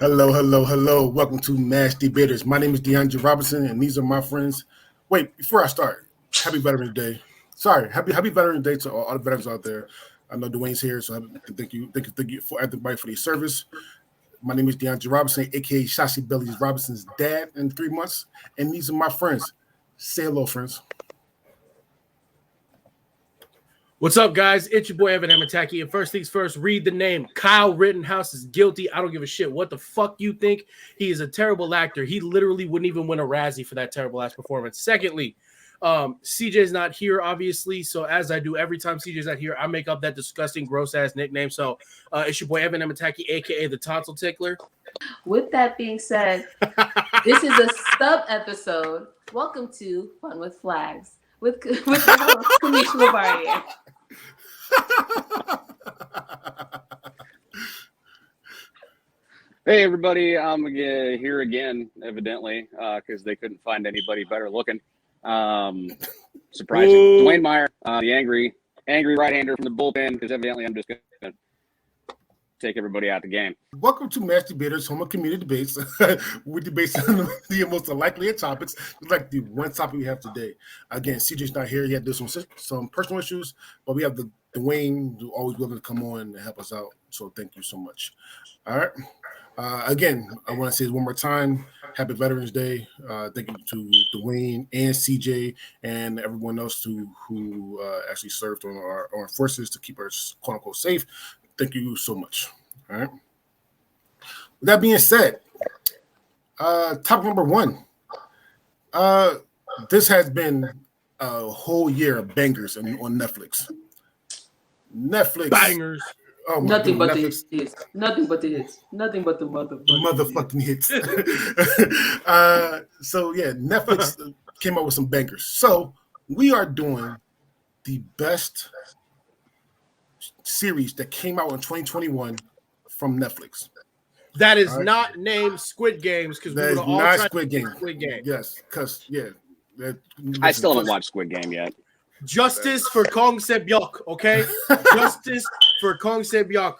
Hello, hello, hello. Welcome to Mash Debaters. My name is DeAndre Robinson, and these are my friends. Wait, before I start, happy Veterans Day. Sorry, happy Veterans Day to all the veterans out there. I know Dwayne's here, so thank you for everybody for their service. My name is DeAndre Robinson, aka Shashi Belly's Robinson's dad in 3 months, and these are my friends. Say hello, friends. What's up, guys? It's your boy Evan Amataki. And first things first, read the name. Kyle Rittenhouse is guilty. I don't give a shit what the fuck you think. He is a terrible actor. He literally wouldn't even win a Razzie for that terrible ass performance. Secondly, CJ's not here, obviously. So as I do every time CJ's not here, I make up that disgusting, gross ass nickname. So it's your boy Evan Amataki, aka the Tonsil Tickler. With that being said, this is a sub episode. Welcome to Fun with Flags with your host, Kamisha Labardier. Hey everybody, I'm here again, evidently, because they couldn't find anybody better looking. Surprising. Ooh. Dwayne Meyer, the angry right-hander from the bullpen, because evidently I'm just going to take everybody out the game. Welcome to Mash Debaters, home of community debates. We debate the most unlikely topics, like the one topic we have today. Again, CJ's not here. He had to do some personal issues, but we have the Dwayne who always willing to come on and help us out. So thank you so much. All right. Again, I want to say it one more time. Happy Veterans Day. Thank you to Dwayne and CJ and everyone else who actually served on our forces to keep us quote unquote safe. Thank you so much. All right. With that being said, topic number one. This has been a whole year of bangers on Netflix. Netflix Bangers. Oh Nothing God, but Netflix. the hits. Nothing but the hits. Nothing but the motherfucking hits. So yeah, Netflix came up with some bangers. So we are doing the best series that came out in 2021 from Netflix. That is All right. not named Squid Games because we That would is have all not tried Squid Game. Squid Game. Yes, because I still haven't watched Squid Game yet. Justice for Kong Sebyok, okay? Justice for Kong Sebyok.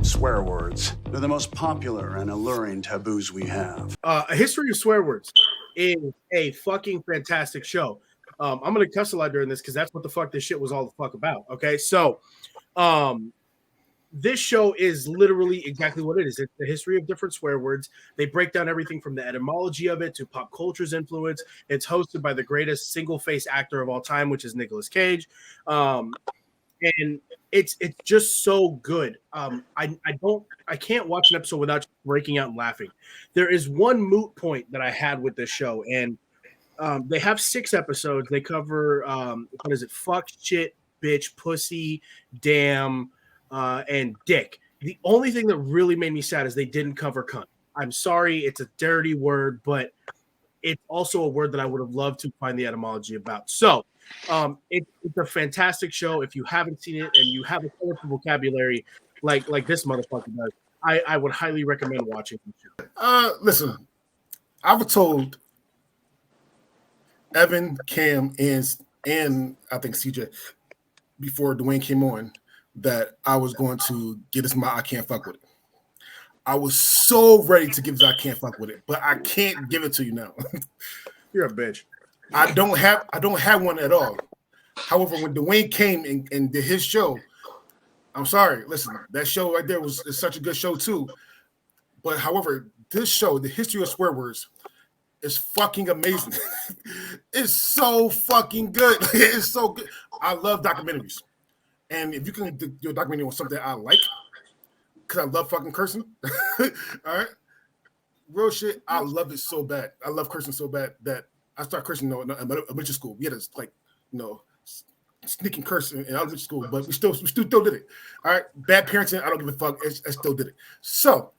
Swear words. They're the most popular and alluring taboos we have. A History of Swear Words is a fucking fantastic show. I'm going to cuss a lot during this because that's what the fuck this shit was all the fuck about, okay? So, this show is literally exactly what it is. It's the history of different swear words. They break down everything from the etymology of it to pop culture's influence. It's hosted by the greatest single-face actor of all time, which is Nicolas Cage. And it's just so good. I can't watch an episode without breaking out and laughing. There is one moot point that I had with this show, and they have 6 episodes. They cover what is it? Fuck, shit, bitch, pussy, damn, and dick. The only thing that really made me sad is they didn't cover cunt. I'm sorry, it's a dirty word, but it's also a word that I would have loved to find the etymology about. So it's a fantastic show. If you haven't seen it and you have a colorful vocabulary like this motherfucker does, I would highly recommend watching the show. Listen, I was told Evan, Cam, and I think CJ before Dwayne came on that I was going to get this I can't fuck with it. I was so ready to give this I can't fuck with it, but I can't give it to you now. You're a bitch. I don't have one at all. However, when Dwayne came and did his show, I'm sorry. Listen, that show right there is such a good show too. But however, this show, the history of swear words, is fucking amazing. It's so fucking good. It's so good. I love documentaries. And if you can do a documentary on something I like, because I love fucking cursing. All right. Real shit. I love it so bad. I love cursing so bad that I started cursing in elementary school. We had this sneaking curse in elementary school, but we still did it. All right. Bad parenting. I don't give a fuck. I still did it. So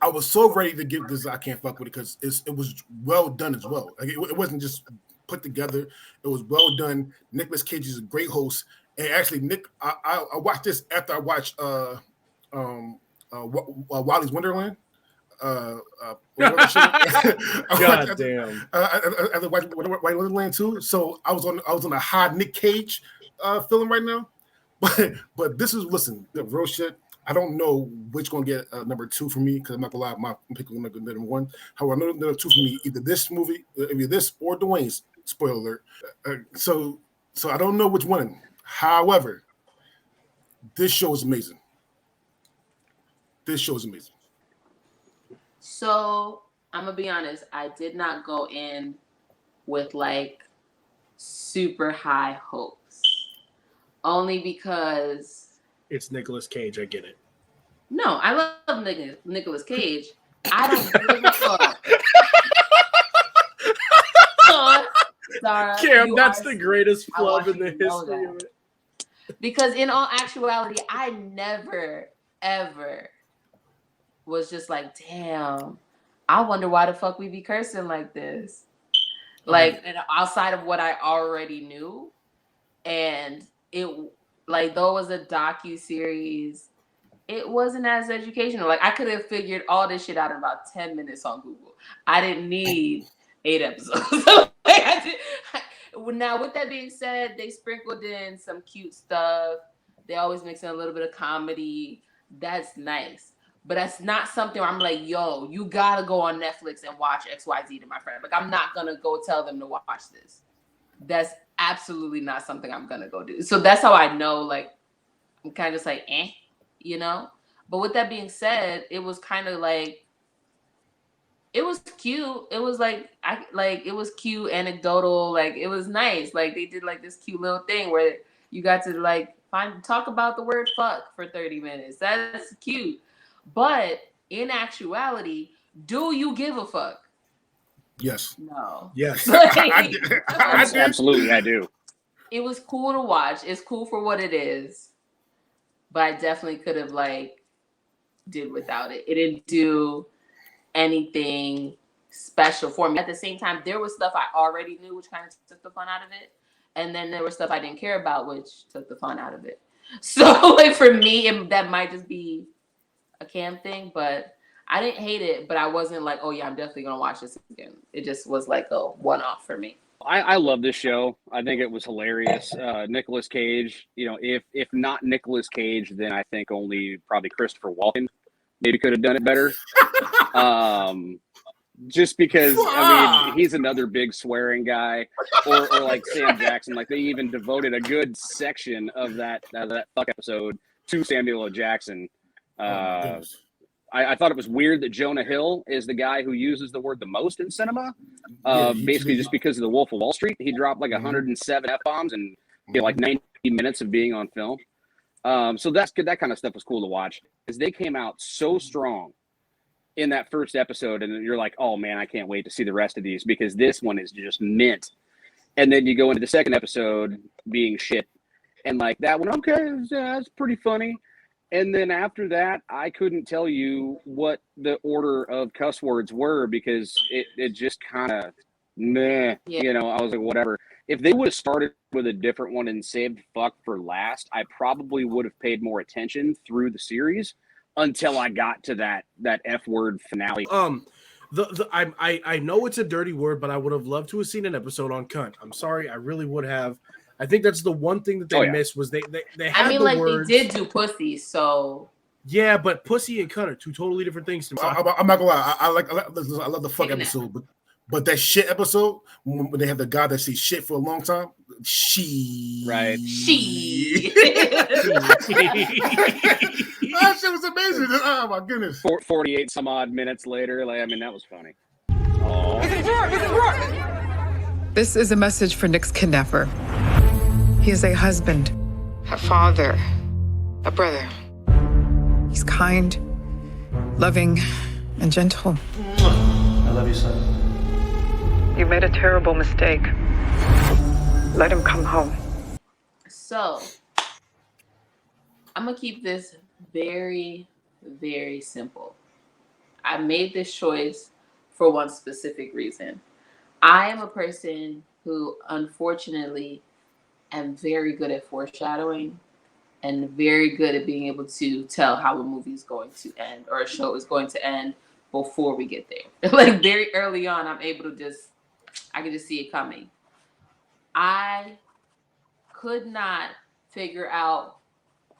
I was so ready to give this I can't fuck with it because it was well done as well. Like it wasn't just put together. It was well done. Nicolas Cage is a great host. And actually, I watched this after I watched Willy's Wonderland. God damn. White Wonderland too. So I was on a high Nick Cage feeling right now. But this is the real shit. I don't know which gonna get number 2 for me because I'm not gonna lie, I'm picking number 1. However, I know number 2 for me, either this movie, either this or Dwayne's. Spoiler alert. So I don't know which one. However, this show is amazing. So I'm gonna be honest. I did not go in with like super high hopes, only because it's Nicolas Cage. I get it. No, I love Nicolas Cage. I don't give a fuck. Sarah, Cam, that's the greatest flub in the history of it. Because in all actuality, I never, ever was just like, damn, I wonder why the fuck we be cursing like this. Like, and outside of what I already knew. And it, like, though it was a docu-series, it wasn't as educational. Like, I could have figured all this shit out in about 10 minutes on Google. I didn't need 8 episodes. Now, with that being said, they sprinkled in some cute stuff. They always mix in a little bit of comedy. That's nice. But that's not something where I'm like, yo, you gotta go on Netflix and watch XYZ to my friend. Like, I'm not gonna go tell them to watch this. That's absolutely not something I'm gonna go do. So that's how I know, like, I'm kind of just like, you know? But with that being said, it was kind of like, it was cute. It was like, it was cute, anecdotal. Like, it was nice. Like, they did like this cute little thing where you got to like talk about the word fuck for 30 minutes. That's cute. But in actuality, do you give a fuck? Yes. No. Yes. Absolutely, I do. It was cool to watch. It's cool for what it is. But I definitely could have like did without it. It didn't do anything special for me. At the same time, there was stuff I already knew, which kind of took the fun out of it. And then there was stuff I didn't care about, which took the fun out of it. So like for me, that might just be a Cam thing, but I didn't hate it, but I wasn't like, oh yeah, I'm definitely gonna watch this again. It just was like a one-off for me. I love this show. I think it was hilarious. Nicolas Cage, you know, if not Nicolas Cage, then I think only probably Christopher Walken maybe could have done it better. Just because, I mean, he's another big swearing guy, or like Sam Jackson. Like, they even devoted a good section of that fuck episode to Samuel L. Jackson. I thought it was weird that Jonah Hill is the guy who uses the word the most in cinema. Basically, just because of the Wolf of Wall Street, he dropped like 107 F-bombs and like 90 minutes of being on film. So that's good. That kind of stuff was cool to watch, because they came out so strong in that first episode, and you're like, oh man, I can't wait to see the rest of these, because this one is just mint. And then you go into the second episode being shit, and like that one, okay, that's pretty funny. And then after that, I couldn't tell you what the order of cuss words were, because it just kind of meh. Yeah. You know, I was like, whatever. If they would have started with a different one and saved fuck for last, I probably would have paid more attention through the series until I got to that F word finale. I know it's a dirty word, but I would have loved to have seen an episode on cunt. I'm sorry, I really would have. I think that's the one thing that they missed, was they had I mean, the like, words. they did do pussy, so yeah, but pussy and cunt are two totally different things to me. I'm not gonna lie, I love the fuck episode, but that shit episode when they have the guy that sees shit for a long time, right? That shit was amazing. Oh my goodness. 48 some odd minutes later, like, I mean, that was funny. This is a message for Nick's kidnapper. He is a husband, a father, a brother. He's kind, loving, and gentle. I love you, son. You made a terrible mistake. Let him come home. So I'm gonna keep this very, very simple. I made this choice for one specific reason. I am a person who, unfortunately, am very good at foreshadowing and very good at being able to tell how a movie is going to end or a show is going to end before we get there. Like very early on, I can just see it coming. I could not figure out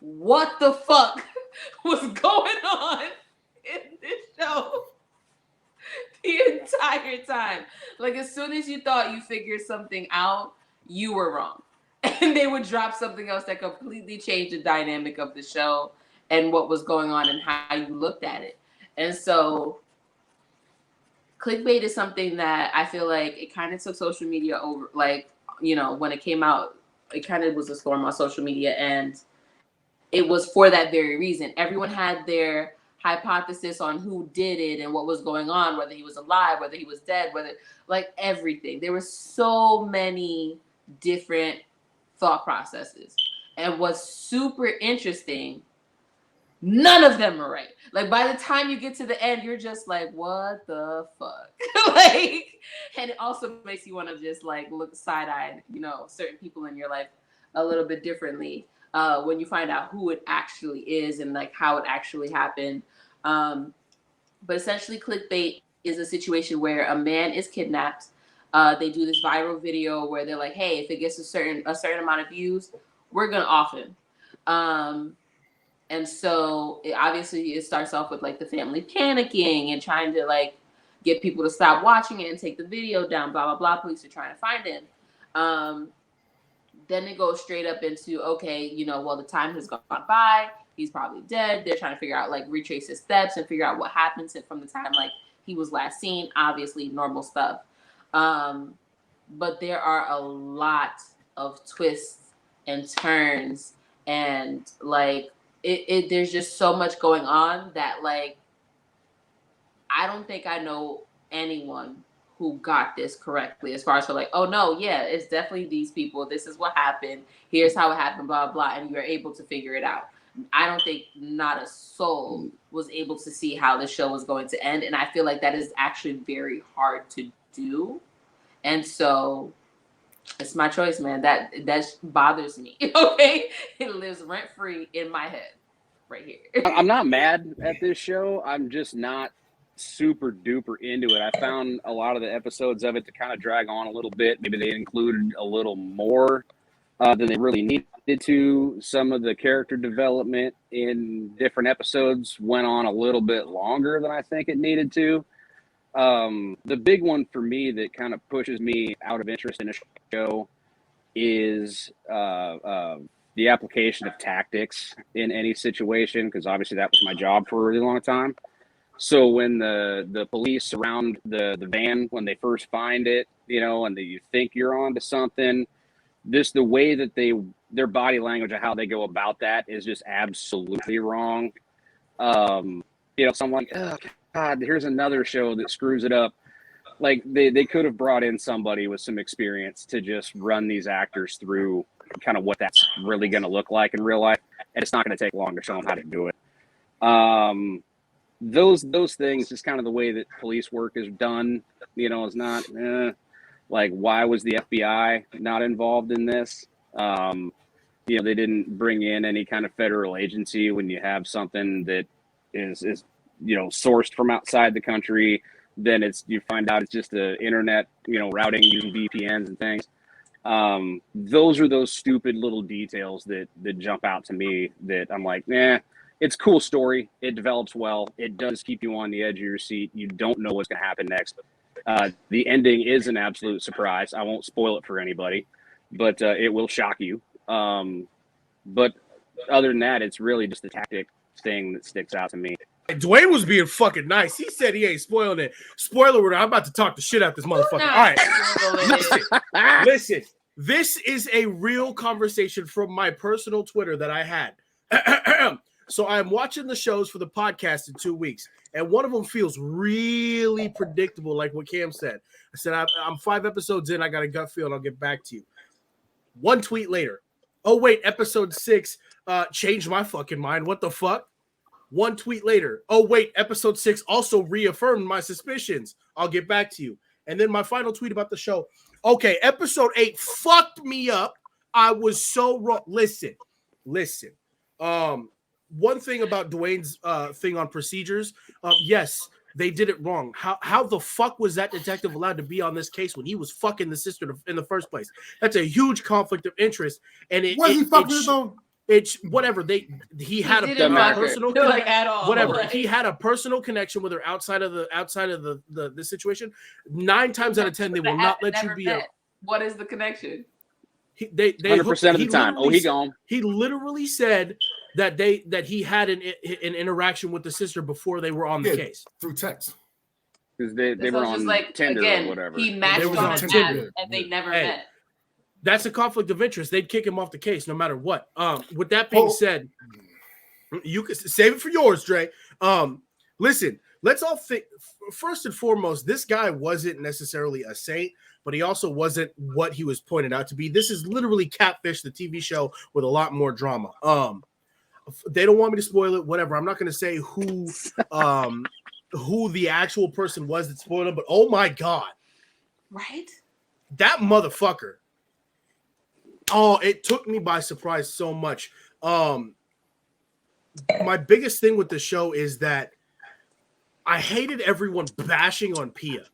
what the fuck was going on in this show the entire time. Like as soon as you thought you figured something out, you were wrong. And they would drop something else that completely changed the dynamic of the show and what was going on and how you looked at it. And so clickbait is something that I feel like it kind of took social media over. Like, you know, when it came out, it kind of was a storm on social media, and it was for that very reason. Everyone had their hypothesis on who did it and what was going on, whether he was alive, whether he was dead, whether, like, everything. There were so many different thought processes. And what's super interesting, none of them are right. Like by the time you get to the end, you're just like, what the fuck? Like, and it also makes you want to just like look side-eyed, you know, certain people in your life a little bit differently when you find out who it actually is and like how it actually happened. But essentially clickbait is a situation where a man is kidnapped. They do this viral video where they're like, hey, if it gets a certain amount of views, we're gonna off him. And so it starts off with like the family panicking and trying to like get people to stop watching it and take the video down, blah, blah, blah. Police are trying to find him. Then it goes straight up into, okay, you know, well, the time has gone by. He's probably dead. They're trying to figure out, like, retrace his steps and figure out what happened from the time, like, he was last seen. Obviously, normal stuff. But there are a lot of twists and turns and, like, there's just so much going on that, like, I don't think I know anyone who got this correctly as far as for like, oh no, yeah, it's definitely these people. This is what happened. Here's how it happened, blah, blah. And you're able to figure it out. I don't think not a soul was able to see how the show was going to end. And I feel like that is actually very hard to do. And so it's my choice, man. That bothers me. Okay. It lives rent free in my head right here. I'm not mad at this show. I'm just not super duper into it. I found a lot of the episodes of it to kind of drag on a little bit. Maybe they included a little more than they really needed to. Some of the character development in different episodes went on a little bit longer than I think it needed to. The big one for me that kind of pushes me out of interest in a show is the application of tactics in any situation, because obviously that was my job for a really long time. So when the police surround the van when they first find it, you know, and you think you're onto something, the way that their body language and how they go about that is just absolutely wrong. You know, so I'm like, oh God, here's another show that screws it up. Like they could have brought in somebody with some experience to just run these actors through kind of what that's really going to look like in real life, and it's not going to take long to show them how to do it. Those things, just kind of the way that police work is done, you know, is not like, why was the FBI not involved in this? You know, they didn't bring in any kind of federal agency when you have something that is you know, sourced from outside the country. Then you find out it's just the internet, you know, routing using VPNs and things. Those are those stupid little details that jump out to me that I'm like, nah. It's a cool story. It develops well. It does keep you on the edge of your seat. You don't know what's going to happen next. The ending is an absolute surprise. I won't spoil it for anybody, but it will shock you. But other than that, it's really just the tactic thing that sticks out to me. Dwayne was being fucking nice. He said he ain't spoiling it. Spoiler alert, I'm about to talk the shit out this motherfucker. All right. Listen. This is a real conversation from my personal Twitter that I had. So I'm watching the shows for the podcast in 2 weeks, and one of them feels really predictable, like what Cam said. I said, I'm 5 episodes in. I got a gut feel, and I'll get back to you. One tweet later. Oh, wait, episode 6 changed my fucking mind. What the fuck? One tweet later. Oh, wait, episode 6 also reaffirmed my suspicions. I'll get back to you. And then my final tweet about the show. Okay, episode 8 fucked me up. I was so wrong. Listen. One thing about Dwayne's thing on procedures, yes, they did it wrong. How the fuck was that detective allowed to be on this case when he was fucking the sister in the first place? That's a huge conflict of interest. And he fucking though? It's whatever he had a personal like at all. Whatever Like, he had a personal connection with her outside of the situation. 9 times out of 10 they will not let you be. What is the connection? They 100% of the time. Oh, he gone. He literally said that he had an interaction with the sister before they were on the case through text. Because they were on like, Tinder again, or whatever. He matched on Tinder and they never met. That's a conflict of interest. They'd kick him off the case no matter what. With that being said, you can save it for yours, Dre. Listen, let's all think. First and foremost, this guy wasn't necessarily a saint, but he also wasn't what he was pointed out to be. This is literally Catfish, the TV show, with a lot more drama. They don't want me to spoil it. Whatever. I'm not going to say who the actual person was that spoiled it, but oh my god, right? That motherfucker. Oh, it took me by surprise so much. My biggest thing with the show is that I hated everyone bashing on Pia.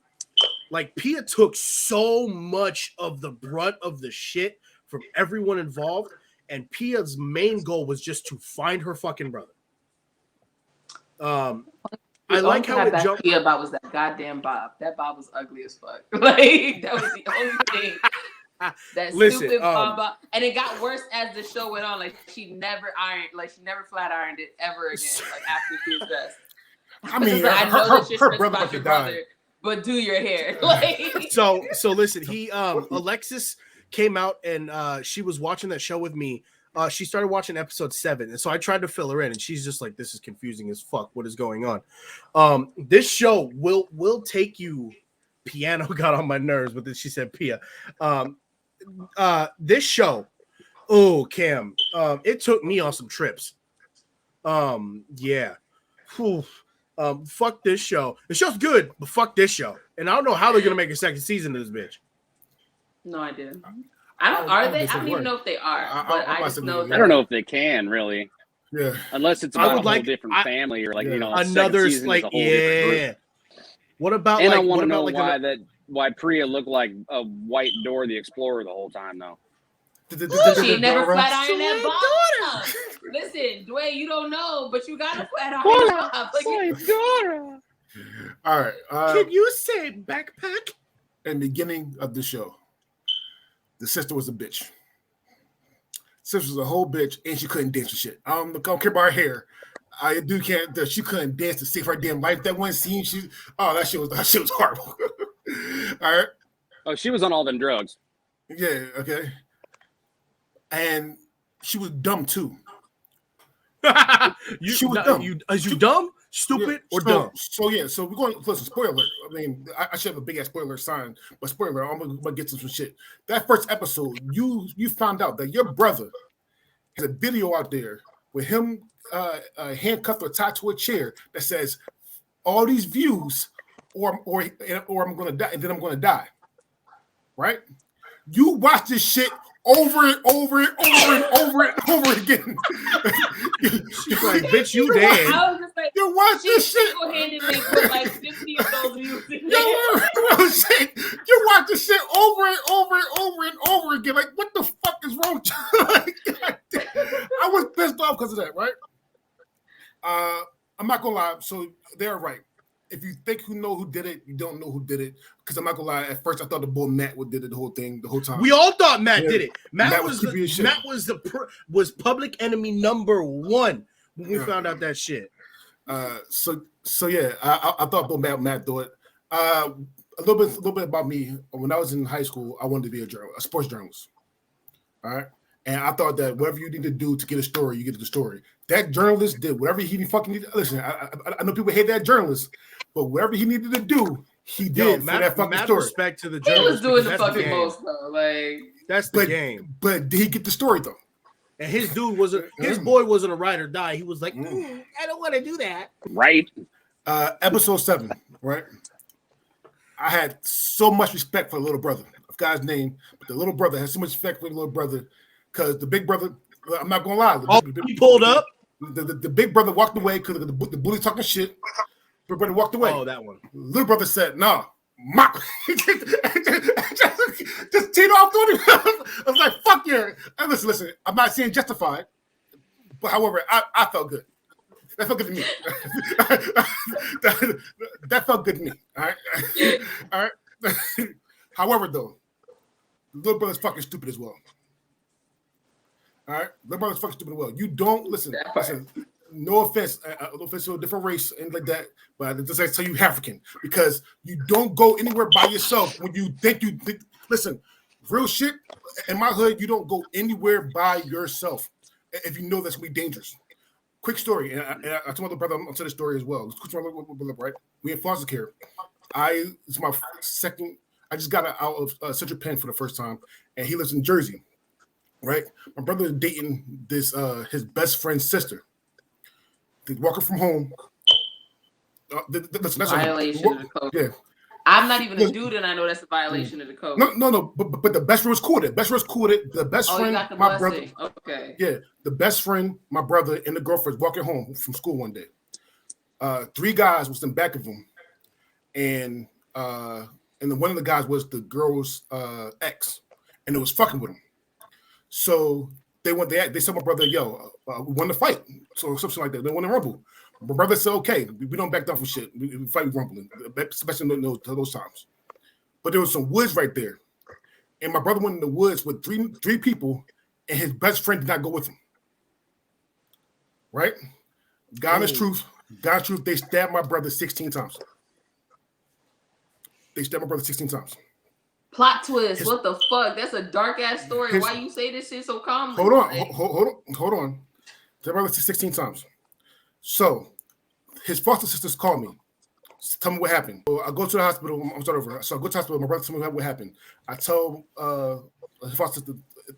Like, Pia took so much of the brunt of the shit from everyone involved, and Pia's main goal was just to find her fucking brother. I like how it jumped. Pia about was that goddamn bob. That bob was ugly as fuck. Like, that was the only thing. That stupid bob, and it got worse as the show went on. Like, she never flat ironed it ever again. Like, after she was dressed. I mean, I know that you're her about your brother, but do your hair. Like, so listen. Alexis came out and she was watching that show with me. She started watching episode 7, and so I tried to fill her in, and she's just like, "This is confusing as fuck. What is going on?" This show will take you. Piano got on my nerves, but then she said Pia. This show, oh Cam, it took me on some trips. Yeah. Whew. Fuck this show. The show's good, but fuck this show. And I don't know how they're gonna make a second season of this bitch. No idea. I don't even know if they are. I just know. I don't know if they can really. Yeah. Unless it's about a whole different family or like another like What about and like, I want to know why Priya looked like a white Dora the Explorer the whole time though. She never flat ironed that bob. Listen, Dwayne, you don't know, but you got a flat iron bob. Dora. All right. Can you say backpack? In the beginning of the show, the sister was a bitch. Sister was a whole bitch, and she couldn't dance for shit. I don't care about her hair. I do can't. She couldn't dance to save her damn life. That one scene, that shit was horrible. All right. Oh, she was on all them drugs. Yeah. Okay. And she was dumb too. She was dumb. You dumb, stupid, or dumb? So we're going. Listen, spoiler. I mean, I should have a big ass spoiler sign, but spoiler. I'm gonna get to some shit. That first episode, you found out that your brother has a video out there with him handcuffed or tied to a chair that says all these views, or I'm gonna die, and then I'm gonna die. Right? You watch this shit over and over and over and over and over again. She's like, bitch, you dead. I was just like, you watch this shit. Single-handedly put like 50 of those views in there. You watch this shit over and over and over and over again. Like, what the fuck is wrong with you? I was pissed off because of that, right? I'm not gonna lie. So they're right. If you think you know who did it, you don't know who did it. Because I'm not gonna lie. At first, I thought the boy Matt did it the whole time. We all thought Matt did it. Matt was public enemy number 1 when we found out that shit. So yeah, I thought boy Matt do it. A little bit about me. When I was in high school, I wanted to be a sports journalist. All right. And I thought that whatever you need to do to get a story, you get the story. That journalist did whatever he fucking needed. Listen, I know people hate that journalist, but whatever he needed to do, he did for that fucking story. Respect to the journalist. He was doing the fucking most though. Like, that's the game. But did he get the story though? And his boy wasn't a ride or die. He was like, I don't want to do that. Right. Episode 7, right? I had so much respect for the little brother. I forgot his name, but the little brother had so much respect for the little brother because the big brother, I'm not gonna lie. He pulled up. The big brother walked away because the bully talking shit. Big brother walked away. Oh, that one. Little brother said, "Nah, mop." just teed off on him. I was like, "Fuck yeah!" And listen. I'm not saying justified, but however, I felt good. That felt good to me. that felt good to me. All right. However, though, little brother's fucking stupid as well. All right, little brother's fucking stupid as well. You don't listen. No offense to a different race and like that, but it doesn't tell you African because you don't go anywhere by yourself when you think you think. Listen, real shit. In my hood, you don't go anywhere by yourself if you know that's gonna be dangerous. Quick story, and I told my brother, I'll tell the story as well. Right? We in foster care. It's my second. I just got out of Central Penn for the first time, and he lives in Jersey. Right, my brother is dating this his best friend's sister. They walking from home. That's violation of the code. Yeah, I'm not even a dude, and I know that's a violation of the code. No. But the best friend was cool with it. Best friend was cool with it. The best friend, my brother. Okay. Yeah, the best friend, my brother, and the girlfriend walking home from school one day. 3 guys was in back of them, and then one of the guys was the girl's ex, and it was fucking with him. So they said my brother, "Yo, we want to fight," so something like that. They want to rumble. My brother said, "Okay, we don't back down from shit. We fight rumbling, especially in those times." But there was some woods right there, and my brother went in the woods with three people, and his best friend did not go with him. Right? God is truth. God's truth. They stabbed my brother 16 times. Plot twist. What the fuck? That's a dark ass story. Why you say this shit so calmly? Hold on. They brother 16 times. So his foster sisters call me. Tell me what happened. So I go to the hospital. I'm starting over. So I go to the hospital. My brother tell me what happened. I tell his foster sister,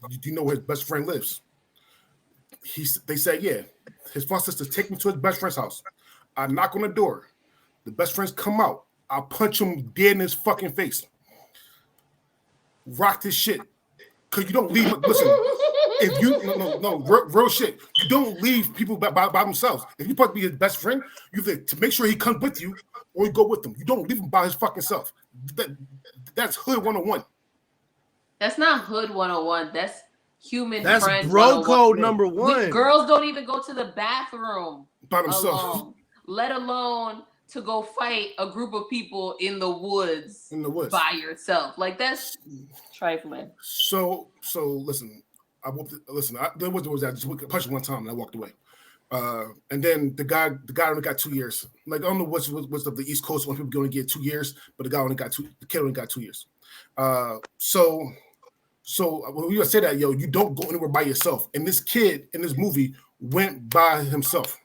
"Do you know where his best friend lives?" They say, "Yeah." His foster sisters take me to his best friend's house. I knock on the door. The best friends come out. I punch him dead in his fucking face. Rock this shit. Cause you don't leave. Listen, if you real shit. You don't leave people by themselves. If you're supposed to be his best friend, you have to make sure he comes with you, or you go with him. You don't leave him by his fucking self. That's hood 101. That's not hood 101. That's human. That's friends bro code number 1. Girls don't even go to the bathroom by themselves, alone, let alone to go fight a group of people in the woods by yourself. Like, that's trifling. So listen, there was that. I just punched one time and I walked away. And then the guy only got 2 years. Like, I don't know what's of the East Coast when people going to get 2 years, but the kid only got 2 years. So when you say that, you don't go anywhere by yourself. And this kid in this movie went by himself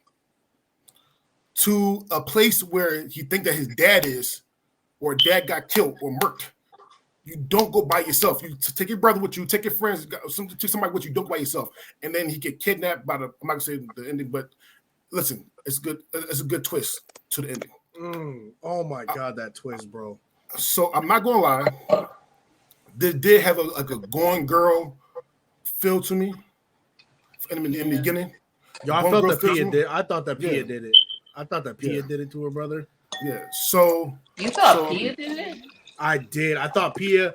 to a place where he think that his dad is, or dad got killed or murked. You don't go by yourself. You take your brother with you, take your friends, take somebody with you. Don't go by yourself. And then he get kidnapped by I'm not gonna say the ending, but listen, it's good. It's a good twist to the ending. Oh my god, that twist, bro. So I'm not gonna lie. This did have a Gone Girl feel to me in the beginning. Yo, I felt that Pia did. I thought that Pia did it. I thought that Pia did it to her brother. Yeah. So you thought Pia did it? I did. I thought Pia.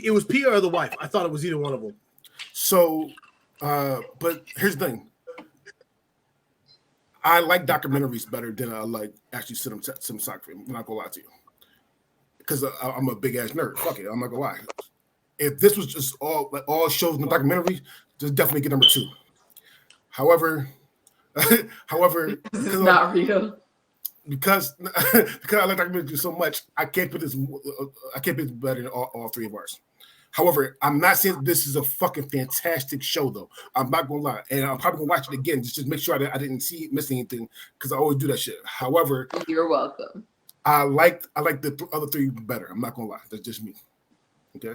It was Pia or the wife. I thought it was either one of them. So, but here's the thing. I like documentaries better than I like actually cinematography. I'm not gonna lie to you, because I'm a big ass nerd. Fuck it, I'm not gonna lie. If this was just all shows in the documentary, just definitely get number 2. However, this is not real. Because I like documentaries so much, I can't put this better than all 3 of ours. However, I'm not saying this is a fucking fantastic show, though. I'm not gonna lie, and I'm probably gonna watch it again just to make sure I didn't miss anything, because I always do that shit. However, you're welcome. I like the other 3 better. I'm not gonna lie. That's just me. Okay.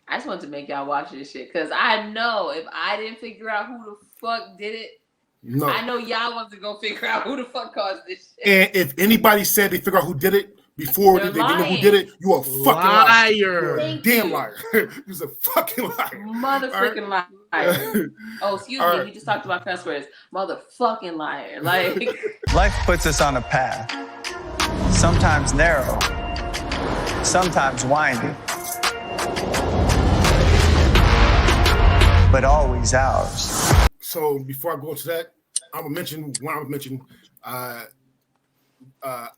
I just wanted to make y'all watch this shit because I know if I didn't figure out who the fuck did it, no, I know y'all want to go figure out who the fuck caused this shit. And if anybody said they figure out who did it before they know who did it, you a fucking liar. You're a damn liar. You're a fucking liar. Motherfucking liar. Oh, excuse me. We just talked about cuss words. Motherfucking liar. Like, life puts us on a path. sometimes narrow, sometimes winding, but always ours. So before I go into that, I'm gonna mention I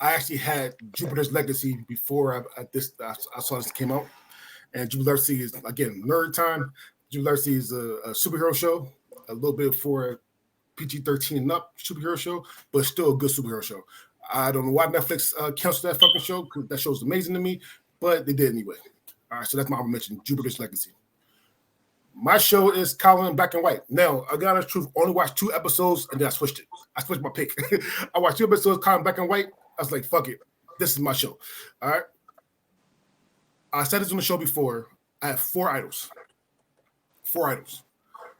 actually had Jupiter's Legacy before I saw this came out, and Jupiter's Legacy is again nerd time. Jupiter's Legacy is a superhero show, a little bit for PG-13 and up superhero show, but still a good superhero show. I don't know why Netflix canceled that fucking show, because that show's amazing to me, but they did anyway. All right, so that's my honorable mention, Jupiter's Legacy. My show is Colin in Black and White. Now, I got the truth, only watched 2 episodes and then I switched it. I switched my pick. I watched 2 episodes, Colin Black and White. I was like, fuck it. This is my show. All right. I said this on the show before. I have 4 idols. 4 idols.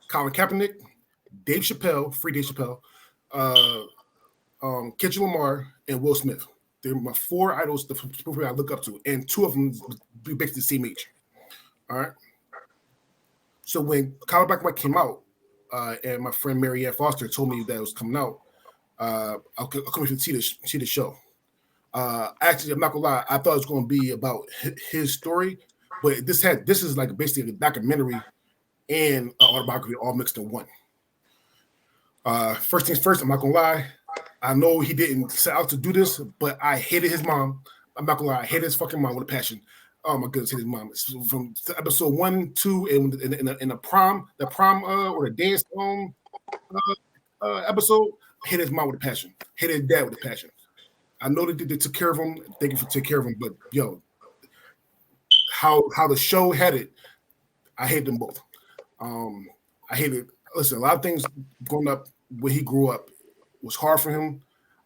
Colin Kaepernick, Dave Chappelle, free Dave Chappelle, Kendrick Lamar, and Will Smith. They're my 4 idols, the people I look up to, and 2 of them be basically the same age. All right. So when Colin Black and White came out, and my friend Mary Ann Foster told me that it was coming out, I'll come to see the show. Actually, I'm not gonna lie, I thought it was going to be about his story, but this is like basically a documentary and an autobiography all mixed in one. First things first, I'm not gonna lie. I know he didn't set out to do this, but I hated his mom. I'm not gonna lie, I hated his fucking mom with a passion. Oh my goodness, his mom. From episode 1, 2, and in the prom or the dance episode, hit his mom with a passion. Hit his dad with a passion. I know they took care of him. Thank you for taking care of him, but yo, how the show had it, I hate them both. I hated. Listen, a lot of things growing up when he grew up was hard for him.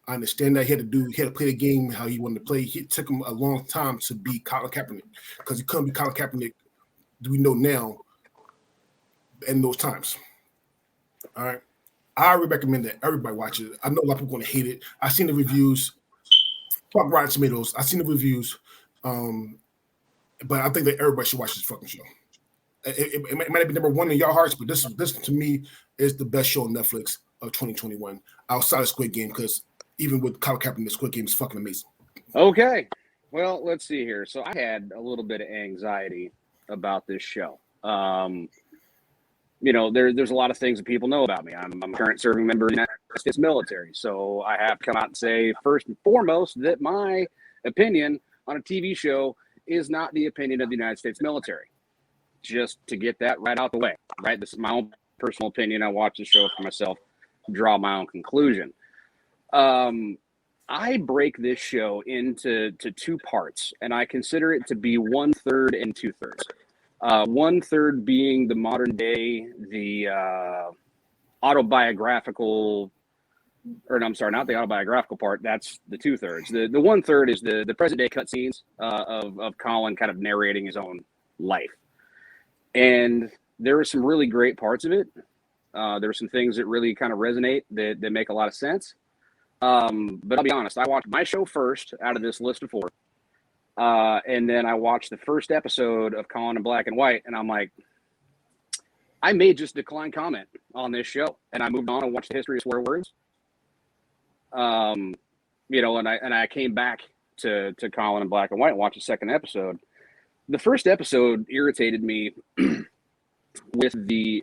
I understand that he had to play the game how he wanted to play. It took him a long time to be Colin Kaepernick because he couldn't be Colin Kaepernick. Do we know now in those times? All right. I would recommend that everybody watch it. I know a lot of people are going to hate it. I've seen the reviews. Fuck Rotten Tomatoes. I've seen the reviews. But I think that everybody should watch this fucking show. It might not be number 1 in your hearts, but this to me is the best show on Netflix of 2021 outside of Squid Game, because even with Colin Kaepernick, Squid Game is fucking amazing. Okay. Well, let's see here. So I had a little bit of anxiety about this show. There's a lot of things that people know about me. I'm a current serving member of the United States military. So I have to come out and say, first and foremost, that my opinion on a TV show is not the opinion of the United States military. Just to get that right out the way, right? This is my own personal opinion. I watch the show for myself, draw my own conclusion. I break this show into 2 parts, and I consider it to be 1/3 and 2/3. 1/3 being the modern day, the autobiographical, or no, I'm sorry, not the autobiographical part. That's the 2/3. The 1/3 is the present day cutscenes of Colin kind of narrating his own life. And there are some really great parts of it. There are some things that really kind of resonate that make a lot of sense. But I'll be honest, I watched my show first out of this list of 4. And then I watched the first episode of Colin in Black and White, and I'm like, I may just decline comment on this show. And I moved on and watched the history of swear words. And I came back to Colin in Black and White and watched the second episode. The first episode irritated me with the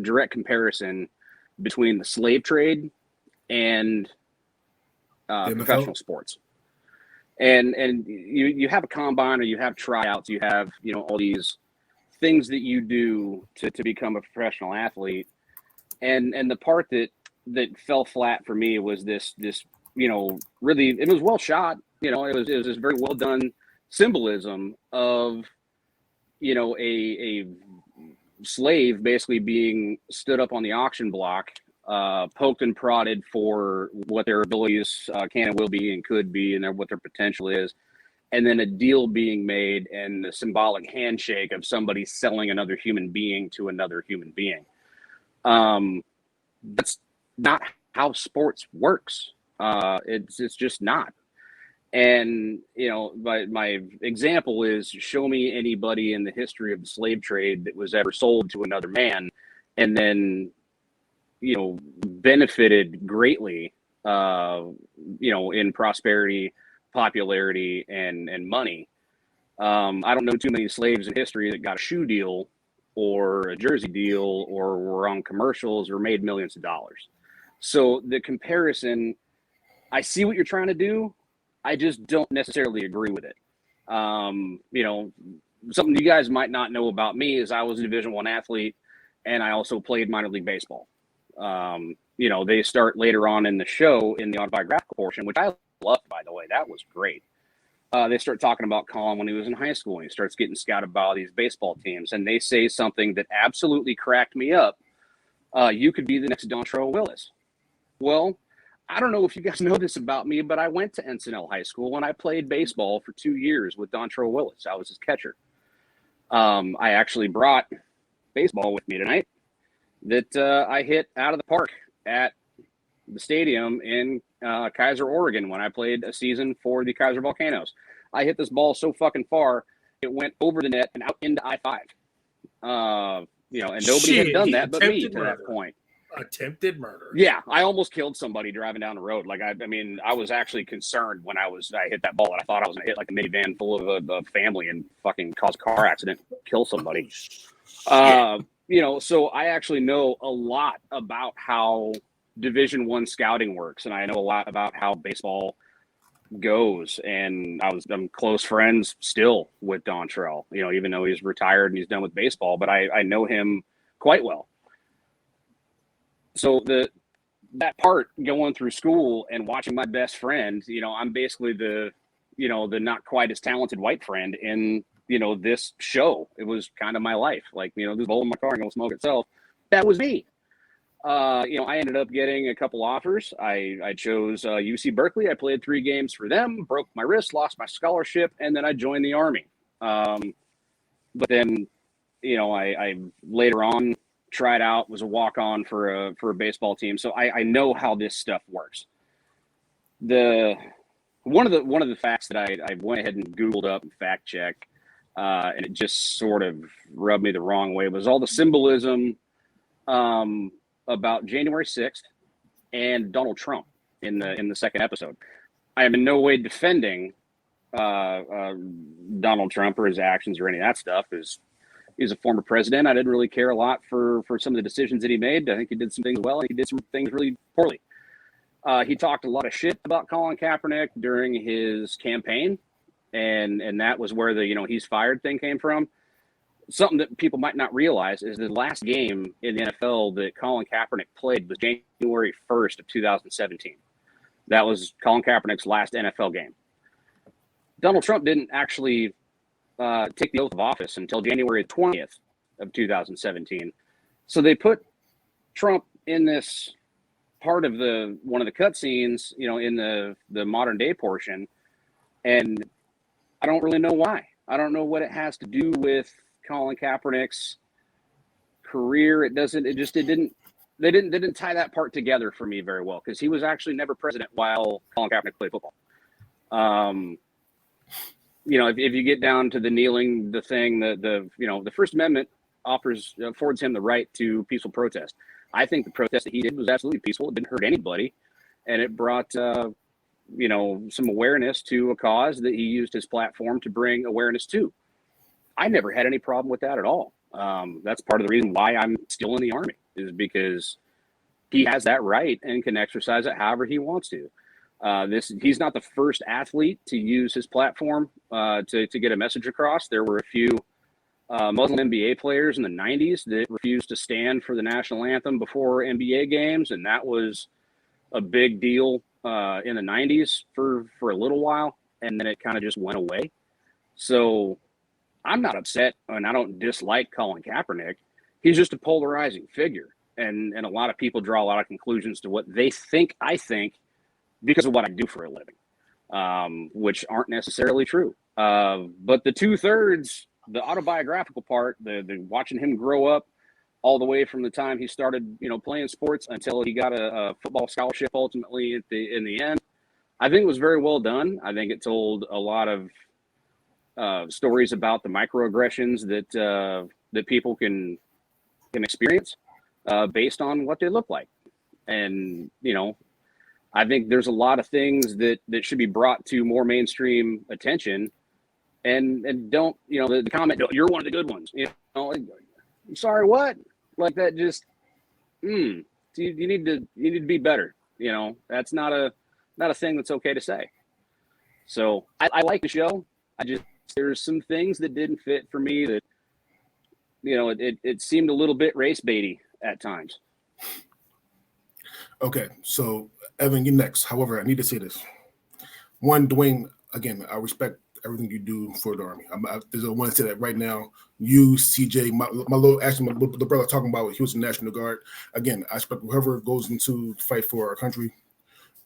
direct comparison between the slave trade and professional sports. And you have a combine, or you have tryouts, you have all these things that you do to become a professional athlete. And the part that fell flat for me was this really, it was well shot. It was this very well done symbolism of a slave basically being stood up on the auction block, poked and prodded for what their abilities can and will be and could be, and what their potential is, and then a deal being made and the symbolic handshake of somebody selling another human being to another human being. That's not how sports works. It's just not. And, my example is, show me anybody in the history of the slave trade that was ever sold to another man and then, benefited greatly, in prosperity popularity and money. I don't know too many slaves in history that got a shoe deal or a jersey deal or were on commercials or made millions of dollars. So the comparison, I see what you're trying to do. I just don't necessarily agree with it. You know, something you guys might not know about me is I was a Division I athlete, and I also played minor league baseball. You know, they start later on in the show in the autobiographical portion, which I loved, by the way. That was great. They start talking about Colin when he was in high school, and he starts getting scouted by all these baseball teams, and they say something that absolutely cracked me up. You could be the next Dontrell Willis. Well, I don't know if you guys know this about me, but I went to Encinal High School and I played baseball for 2 years with Dontrell Willis. I was his catcher. I actually brought baseball with me tonight that I hit out of the park at the stadium in Kaiser, Oregon, when I played a season for the Kaiser Volcanoes. I hit this ball so fucking far, it went over the net and out into I-5. You know, and nobody had done that but me to that point. Attempted murder. Yeah, I almost killed somebody driving down the road. Like, I mean, I was actually concerned when I hit that ball, and I thought I was going to hit like a minivan full of a family and fucking cause a car accident, kill somebody. You know, so I actually know a lot about how Division I scouting works, and I know a lot about how baseball goes. And I'm close friends still with Dontrell, you know, even though he's retired and he's done with baseball, but I know him quite well. So that part going through school and watching my best friend, you know, I'm basically the not quite as talented white friend in, you know, this show. It was kind of my life. Like, you know, this bowl in my car and go smoke itself. That was me. You know, I ended up getting a couple offers. I chose UC Berkeley. I played 3 games for them, broke my wrist, lost my scholarship, and then I joined the Army. But then, you know, I later on tried out, was a walk-on for a baseball team. So I know how this stuff works. One of the facts that I went ahead and Googled up and fact-checked, and it just sort of rubbed me the wrong way, was all the symbolism about January 6th and Donald Trump in the second episode. I am in no way defending Donald Trump or his actions or any of that stuff. He's a former president. I didn't really care a lot for some of the decisions that he made. I think he did some things well, and he did some things really poorly. He talked a lot of shit about Colin Kaepernick during his campaign, and that was where the, you know, he's fired thing came from. Something that people might not realize is the last game in the NFL that Colin Kaepernick played was January 1st of 2017. That was Colin Kaepernick's last NFL game. Donald Trump didn't actually take the oath of office until January 20th of 2017. So they put Trump in this part of one of the cutscenes, you know, in the modern day portion. And I don't really know why. I don't know what it has to do with Colin Kaepernick's career. They didn't tie that part together for me very well, because he was actually never president while Colin Kaepernick played football. You know, if you get down to the kneeling, the thing, the First Amendment affords him the right to peaceful protest. I think the protest that he did was absolutely peaceful. It didn't hurt anybody, and it brought you know, some awareness to a cause that he used his platform to bring awareness to. I never had any problem with that at all. That's part of the reason why I'm still in the Army, is because he has that right and can exercise it however he wants to. He's not the first athlete to use his platform to get a message across. There were a few Muslim NBA players in the 90s that refused to stand for the national anthem before NBA games, and that was a big deal in the 90s for a little while, and then it kind of just went away. So I'm not upset, and I don't dislike Colin Kaepernick. He's just a polarizing figure, and a lot of people draw a lot of conclusions to what they think I think because of what I do for a living, which aren't necessarily true. But the 2/3, the autobiographical part, the watching him grow up all the way from the time he started, you know, playing sports until he got a football scholarship ultimately in the end, I think it was very well done. I think it told a lot of stories about the microaggressions that people can experience based on what they look like. And, you know, I think there's a lot of things that should be brought to more mainstream attention, and don't, the comment, you're one of the good ones. Like, I'm sorry, what? Like that just, you need to be better. That's not a thing that's okay to say. So I like the show. There's some things that didn't fit for me that, it seemed a little bit race baity at times. Okay, so Evan, you next. However, I need to say this. One, Dwayne, again, I respect everything you do for the Army. There's a one to say that right now. You, CJ, my little brother talking about he was in National Guard. Again, I respect whoever goes into the fight for our country.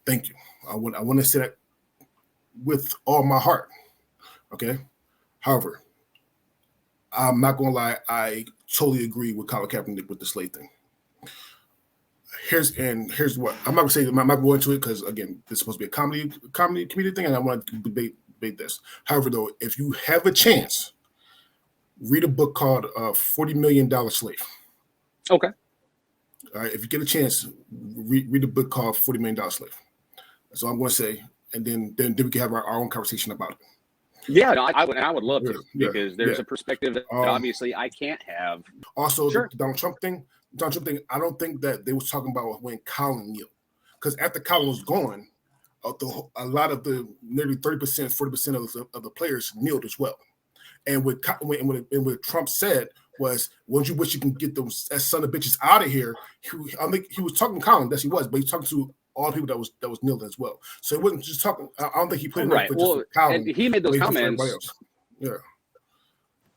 Thank you. I want to say that with all my heart. Okay. However, I'm not gonna lie. I totally agree with Colin Kaepernick with the slave thing. Here's what I'm not gonna say. I'm not going into it because again, this is supposed to be a comedy thing, and I want to debate this. However, though, if you have a chance, read a book called $40 Million Slave. Okay. All right. If you get a chance, read a book called $40 Million Slave. That's all I'm going to say, and then we can have our own conversation about it. Yeah, no, I would love to, because there's a perspective that obviously I can't have. Also, sure. The Donald Trump thing, I don't think that they was talking about when Colin kneeled, because after Colin was gone, a lot of the nearly 30%, 40% of the players kneeled as well. And what Trump said was, "Won't you wish you can get those son of bitches out of here?" I think he was talking to Colin, yes, he was, but he was talking to all the people that was kneeling as well. So it wasn't just talking. I don't think he put it right. For well, just for Colin, and he made those comments.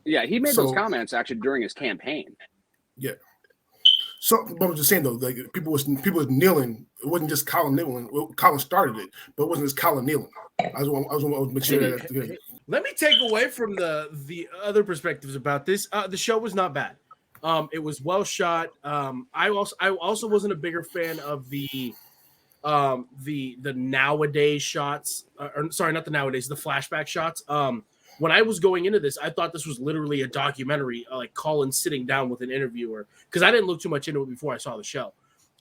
Yeah, he made those comments actually during his campaign. Yeah. So, but I'm just saying though, like people was kneeling. It wasn't just Colin kneeling. Well, Colin started it, but it wasn't just Colin kneeling. I was want to make sure that. Let me take away from the other perspectives about this. The show was not bad. It was well shot. I also wasn't a bigger fan of the nowadays shots. Sorry, not the nowadays. The flashback shots. When I was going into this, I thought this was literally a documentary, like Colin sitting down with an interviewer, because I didn't look too much into it before I saw the show.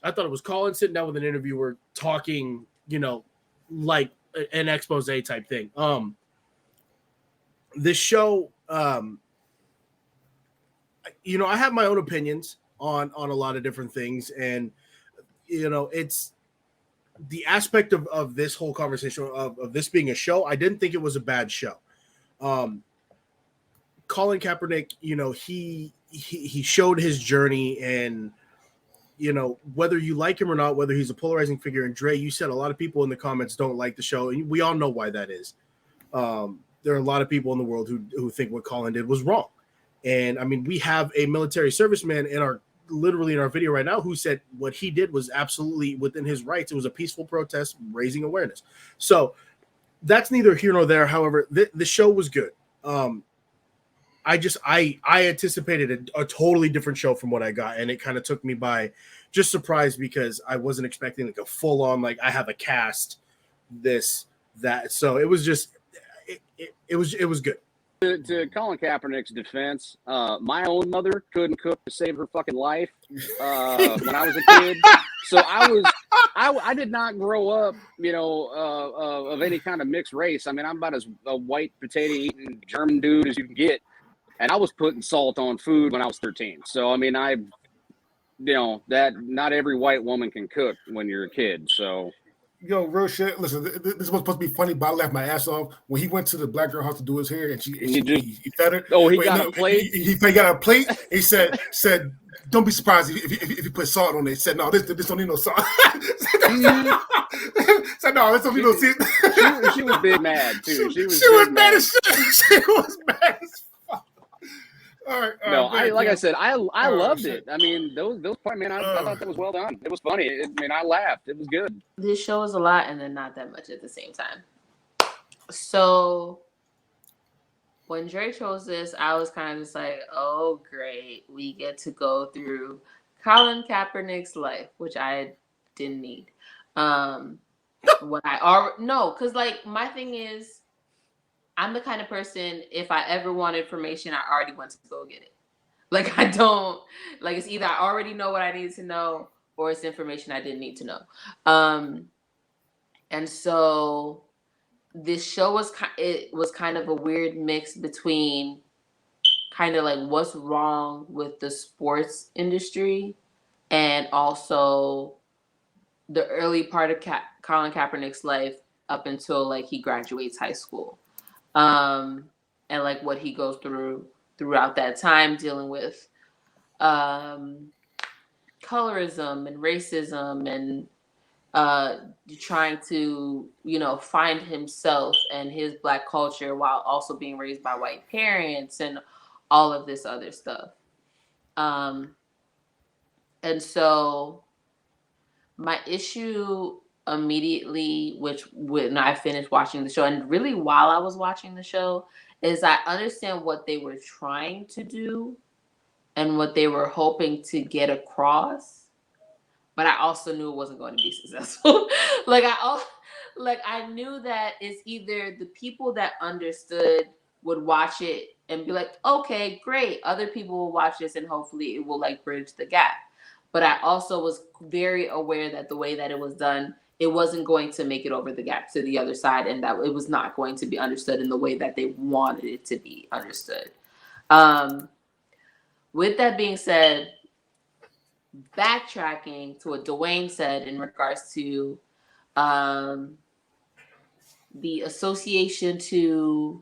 I thought it was Colin sitting down with an interviewer talking, like an expose type thing. This show, I have my own opinions on a lot of different things, and it's the aspect of this whole conversation of this being a show. I didn't think it was a bad show. Colin Kaepernick, he showed his journey, and whether you like him or not, whether he's a polarizing figure. And Dre, you said a lot of people in the comments don't like the show, and we all know why that is. There are a lot of people in the world who think what Colin did was wrong. And I mean, we have a military serviceman literally in our video right now who said what he did was absolutely within his rights. It was a peaceful protest raising awareness. So that's neither here nor there. However, the show was good. I anticipated a totally different show from what I got, and it kind of took me by just surprised, because I wasn't expecting like a full on, like I have a cast, this, that. So it was just, it was good. To Colin Kaepernick's defense, my own mother couldn't cook to save her fucking life when I was a kid. So I did not grow up, of any kind of mixed race. I mean, I'm about as a white potato eating German dude as you can get. And I was putting salt on food when I was 13. So, I mean, that not every white woman can cook when you're a kid. So, yo, real shit. Listen, this was supposed to be funny, but I laughed my ass off when he went to the black girl house to do his hair, and he fed her. Oh, he got a plate. He got a plate. He said, "Don't be surprised if you put salt on it." He said, "No, this don't need no salt." Said, "No, this don't need no salt." She was big mad too. She was mad as shit. She was mad as fuck. All right. No, I said, I loved it. I mean, those parts, man, I thought that was well done. It was funny. I laughed. It was good. This show is a lot and then not that much at the same time. So when Dre chose this, I was kind of just like, oh, great. We get to go through Colin Kaepernick's life, which I didn't need. Because like my thing is, I'm the kind of person, if I ever want information, I already went to go get it. Like I don't, like it's either I already know what I needed to know or it's information I didn't need to know. And so this show was kind of a weird mix between kind of like what's wrong with the sports industry and also the early part of Colin Kaepernick's life up until like he graduates high school, and like what he goes through throughout that time dealing with um, colorism and racism and trying to find himself and his Black culture while also being raised by white parents and all of this other stuff. Um, and so my issue immediately, which when I finished watching the show, and really while I was watching the show, is I understand what they were trying to do and what they were hoping to get across, but I also knew it wasn't going to be successful. I knew that it's either the people that understood would watch it and be like, okay, great. Other people will watch this and hopefully it will like bridge the gap. But I also was very aware that the way that it was done, it wasn't going to make it over the gap to the other side, and that it was not going to be understood in the way that they wanted it to be understood. With that being said, backtracking to what Dwayne said in regards to the association to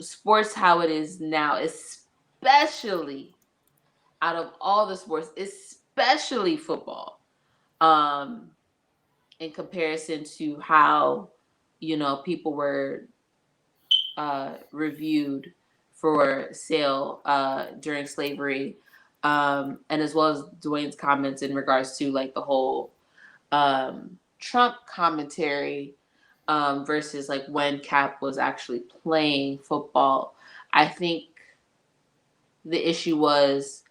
sports how it is now, especially out of all the sports, especially football, in comparison to how people were reviewed for sale during slavery, and as well as Dwayne's comments in regards to like the whole Trump commentary versus like when Cap was actually playing football. I think the issue was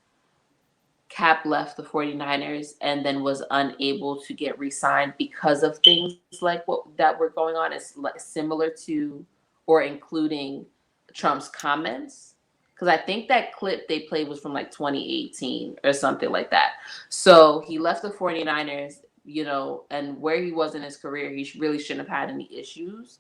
Cap left the 49ers and then was unable to get re-signed because of things like what that were going on. Is like similar to or including Trump's comments. Because I think that clip they played was from like 2018 or something like that. So he left the 49ers, and where he was in his career, he really shouldn't have had any issues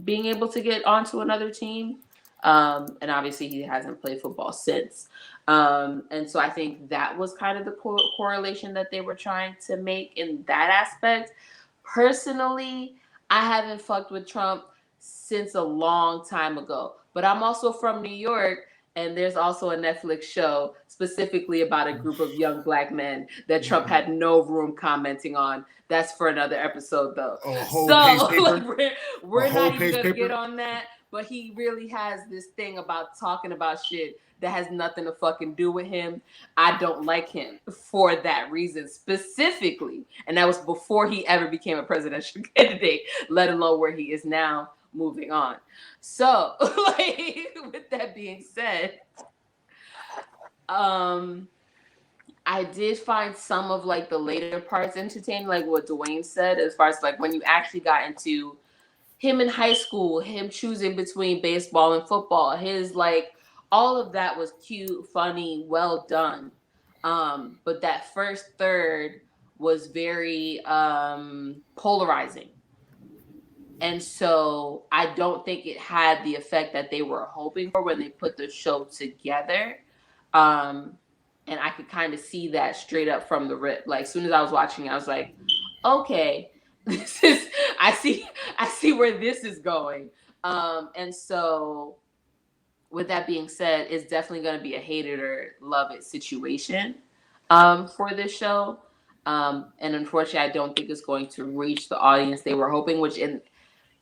being able to get onto another team. And obviously he hasn't played football since. And so I think that was kind of the correlation that they were trying to make in that aspect. Personally, I haven't fucked with Trump since a long time ago, but I'm also from New York, and there's also a Netflix show specifically about a group of young Black men that Trump had no room commenting on. That's for another episode, though. A whole page paper? Like, we're not even gonna paper? get on that. But he really has this thing about talking about shit that has nothing to fucking do with him. I don't like him for that reason specifically. And that was before he ever became a presidential candidate, let alone where he is now, moving on. So, like, with that being said, I did find some of like the later parts entertaining, like what Dwayne said, as far as like when you actually got into him in high school, him choosing between baseball and football, his like all of that was cute, funny, well done. But that first third was very polarizing. And so I don't think it had the effect that they were hoping for when they put the show together. And I could kind of see that straight up from the rip. Like, as soon as I was watching it, I was like, okay, I see where this is going. And so with that being said, it's definitely going to be a hate it or love it situation for this show. And unfortunately, I don't think it's going to reach the audience they were hoping, which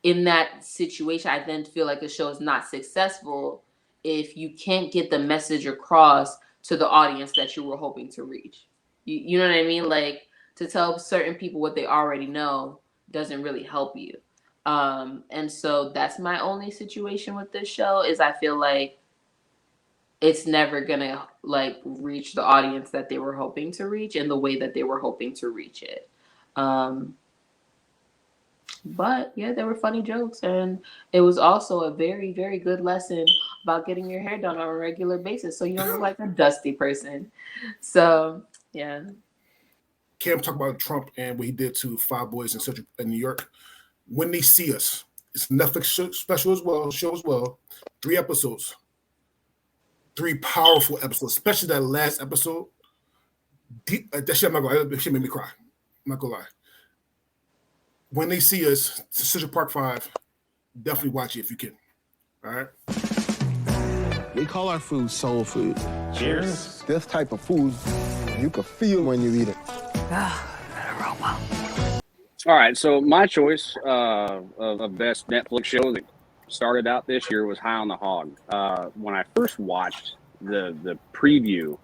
in that situation, I then feel like the show is not successful if you can't get the message across to the audience that you were hoping to reach. You know what I mean? Like, to tell certain people what they already know doesn't really help you. And so that's my only situation with this show is I feel like it's never gonna like reach the audience that they were hoping to reach in the way that they were hoping to reach it. But yeah, there were funny jokes, and it was also a very, very good lesson about getting your hair done on a regular basis so you don't look like a dusty person. So yeah. Cam talked about Trump and what he did to Five Boys in New York. When They See Us, it's a Netflix special as well, show as well. 3 episodes, 3 powerful episodes, especially that last episode. That shit, that shit made me cry. I'm not gonna lie. When They See Us, Central Park 5, definitely watch it if you can. All right. We call our food soul food. Cheers. This type of food, you can feel when you eat it. All right, so my choice of best Netflix show that started out this year was High on the Hog. When I first watched the preview,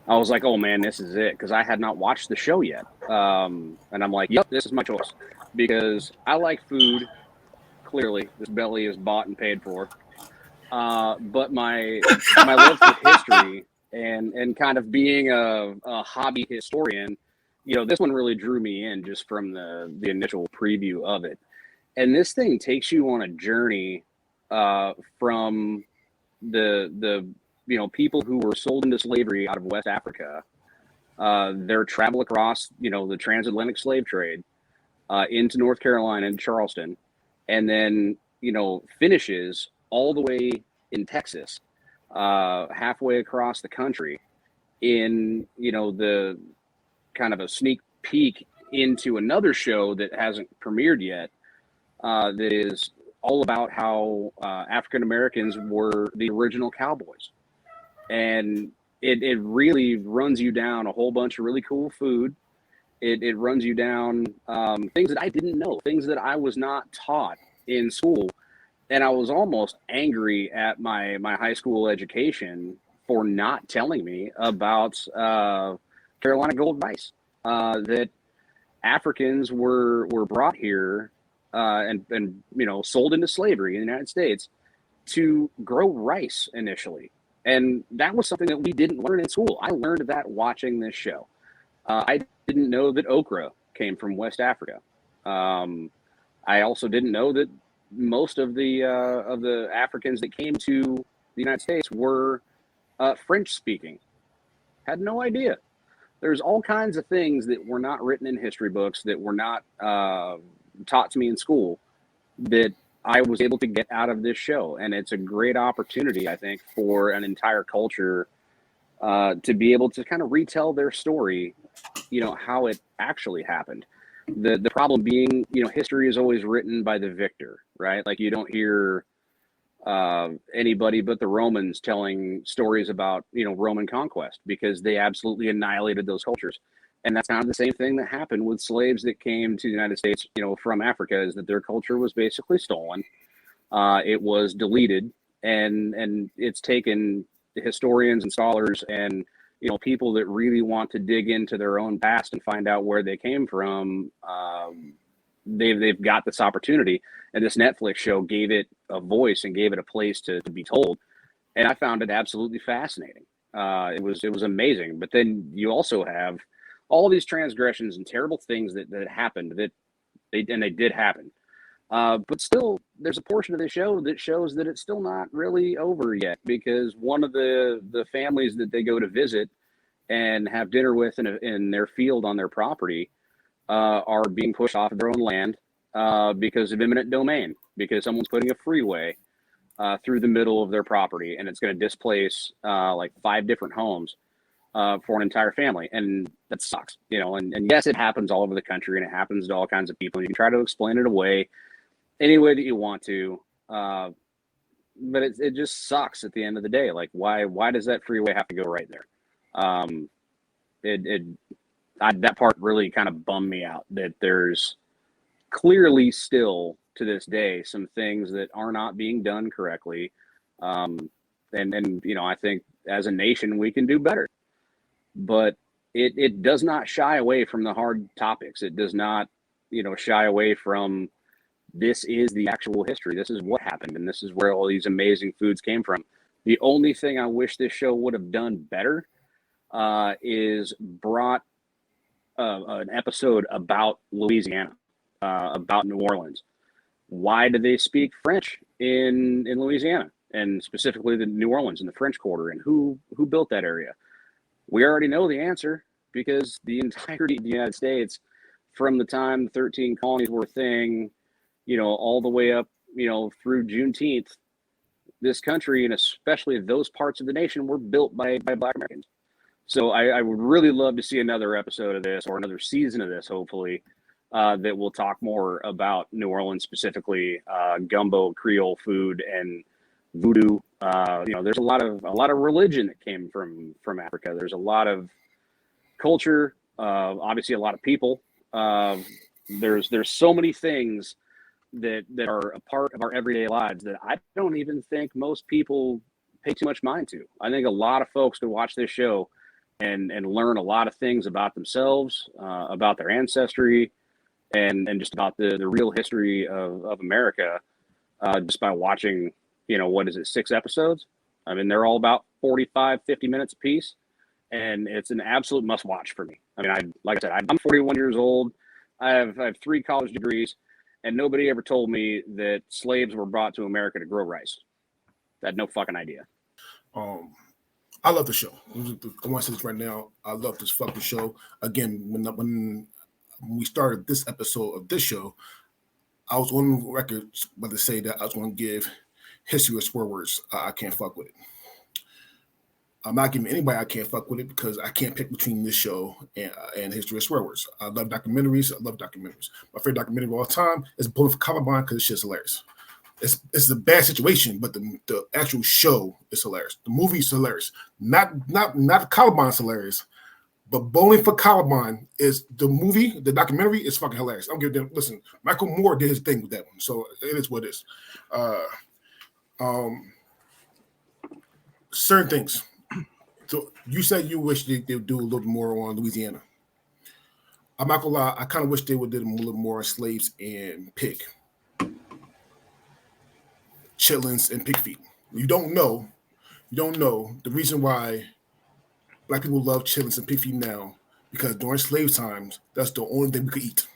I was like, oh man, this is it, because I had not watched the show yet. And I'm like, yep, this is my choice, because I like food. Clearly, this belly is bought and paid for. But my love for history and kind of being a hobby historian, you know, this one really drew me in just from the initial preview of it. And this thing takes you on a journey from the you know, people who were sold into slavery out of West Africa, their travel across, you know, the transatlantic slave trade into North Carolina and Charleston, and then, you know, finishes all the way in Texas, halfway across the country, in, you know, the kind of a sneak peek into another show that hasn't premiered yet, that is all about how African Americans were the original cowboys. And it really runs you down a whole bunch of really cool food. It runs you down things that I didn't know, things that I was not taught in school. And I was almost angry at my high school education for not telling me about Carolina Gold Rice, that Africans were brought here and you know, sold into slavery in the United States to grow rice initially. And that was something that we didn't learn in school. I learned that watching this show. I didn't know that okra came from West Africa. I also didn't know that most of the Africans that came to the United States were French speaking. Had no idea. There's all kinds of things that were not written in history books, that were not taught to me in school, that I was able to get out of this show. And it's a great opportunity, I think, for an entire culture to be able to kind of retell their story, you know, how it actually happened. The problem being, you know, history is always written by the victor, right? Like, you don't hear anybody but the Romans telling stories about, you know, Roman conquest, because they absolutely annihilated those cultures. And that's kind of the same thing that happened with slaves that came to the United States, you know, from Africa, is that their culture was basically stolen. It was deleted, and it's taken historians and scholars and, you know, people that really want to dig into their own past and find out where they came from. They've got this opportunity, and this Netflix show gave it a voice and gave it a place to be told. And I found it absolutely fascinating. It was amazing. But then you also have all these transgressions and terrible things that happened, that they did happen. But still, there's a portion of the show that shows that it's still not really over yet, because one of the families that they go to visit and have dinner with in their field on their property are being pushed off of their own land because of eminent domain, because someone's putting a freeway through the middle of their property, and it's going to displace like 5 different homes for an entire family. And that sucks, you know. And yes, it happens all over the country, and it happens to all kinds of people. You can try to explain it away any way that you want to, but it just sucks at the end of the day. Like, why does that freeway have to go right there? That part really kind of bummed me out, that there's clearly still to this day some things that are not being done correctly. And you know, I think as a nation we can do better, but it does not shy away from the hard topics. It does not, you know, shy away from, this is the actual history. This is what happened, and this is where all these amazing foods came from. The only thing I wish this show would have done better is brought an episode about Louisiana, about New Orleans. Why do they speak French in Louisiana, and specifically the New Orleans and the French Quarter, and who built that area? We already know the answer. because the entirety of the United States, from the time the 13 colonies were a thing, all the way up, through Juneteenth, this country, and especially those parts of the nation, were built by Black Americans. So I would really love to see another episode of this, or another season of this, hopefully, that will talk more about New Orleans, specifically gumbo, Creole food, and voodoo. There's a lot of religion that came from Africa. There's a lot of culture, obviously a lot of people. There's so many things that are a part of our everyday lives that I don't even think most people pay too much mind to. I think a lot of folks could watch this show and learn a lot of things about themselves, about their ancestry, and just about the real history of America, just by watching, what is it, 6 episodes? I mean, they're all about 45, 50 minutes a piece, and it's an absolute must watch for me. I mean, like I said, I'm 41 years old. I have 3 college degrees, and nobody ever told me that slaves were brought to America to grow rice. I had no fucking idea. I love the show. I want to say this right now. I love this fucking show. Again, when we started this episode of this show, I was on record to say that I was going to give History of Swear Words. I can't fuck with it. I'm not giving anybody I can't fuck with it, because I can't pick between this show and History of Swear Words. I love documentaries. My favorite documentary of all time is Bullet for Columbine, because it's just hilarious. It's a bad situation, but the actual show is hilarious. The movie is hilarious. Not Columbine's hilarious, but Bowling for Columbine is the movie. The documentary is fucking hilarious. I'm giving them. Listen, Michael Moore did his thing with that one, so it is what it is. Certain things. So you said you wish they would do a little more on Louisiana. I'm not gonna lie. I kind of wish they would do a little more on slaves and pig. Chitlins and pig feet. You don't know the reason why Black people love chitlins and pig feet now, because during slave times, that's the only thing we could eat.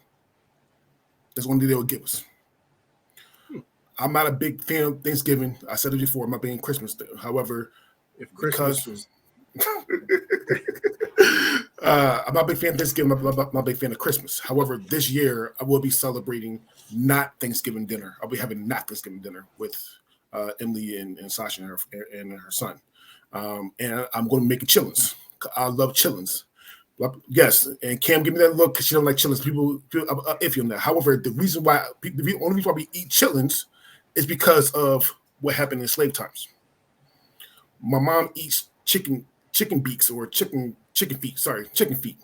That's the only thing they would give us. I'm not a big fan of Thanksgiving. I said it before. I'm not being Christmas. However, if Christmas was I'm not a big fan of Thanksgiving. I'm not a big fan of Christmas. However, this year I will be celebrating not Thanksgiving dinner. I'll be having not Thanksgiving dinner with Emily and Sasha and her son. And I'm going to make it chillins. I love chillins. Yes, and Cam give me that look because she don't like chillins. People are iffy on that. However, the only reason why we eat chillins is because of what happened in slave times. My mom eats chicken beaks or chicken feet. Sorry, chicken feet.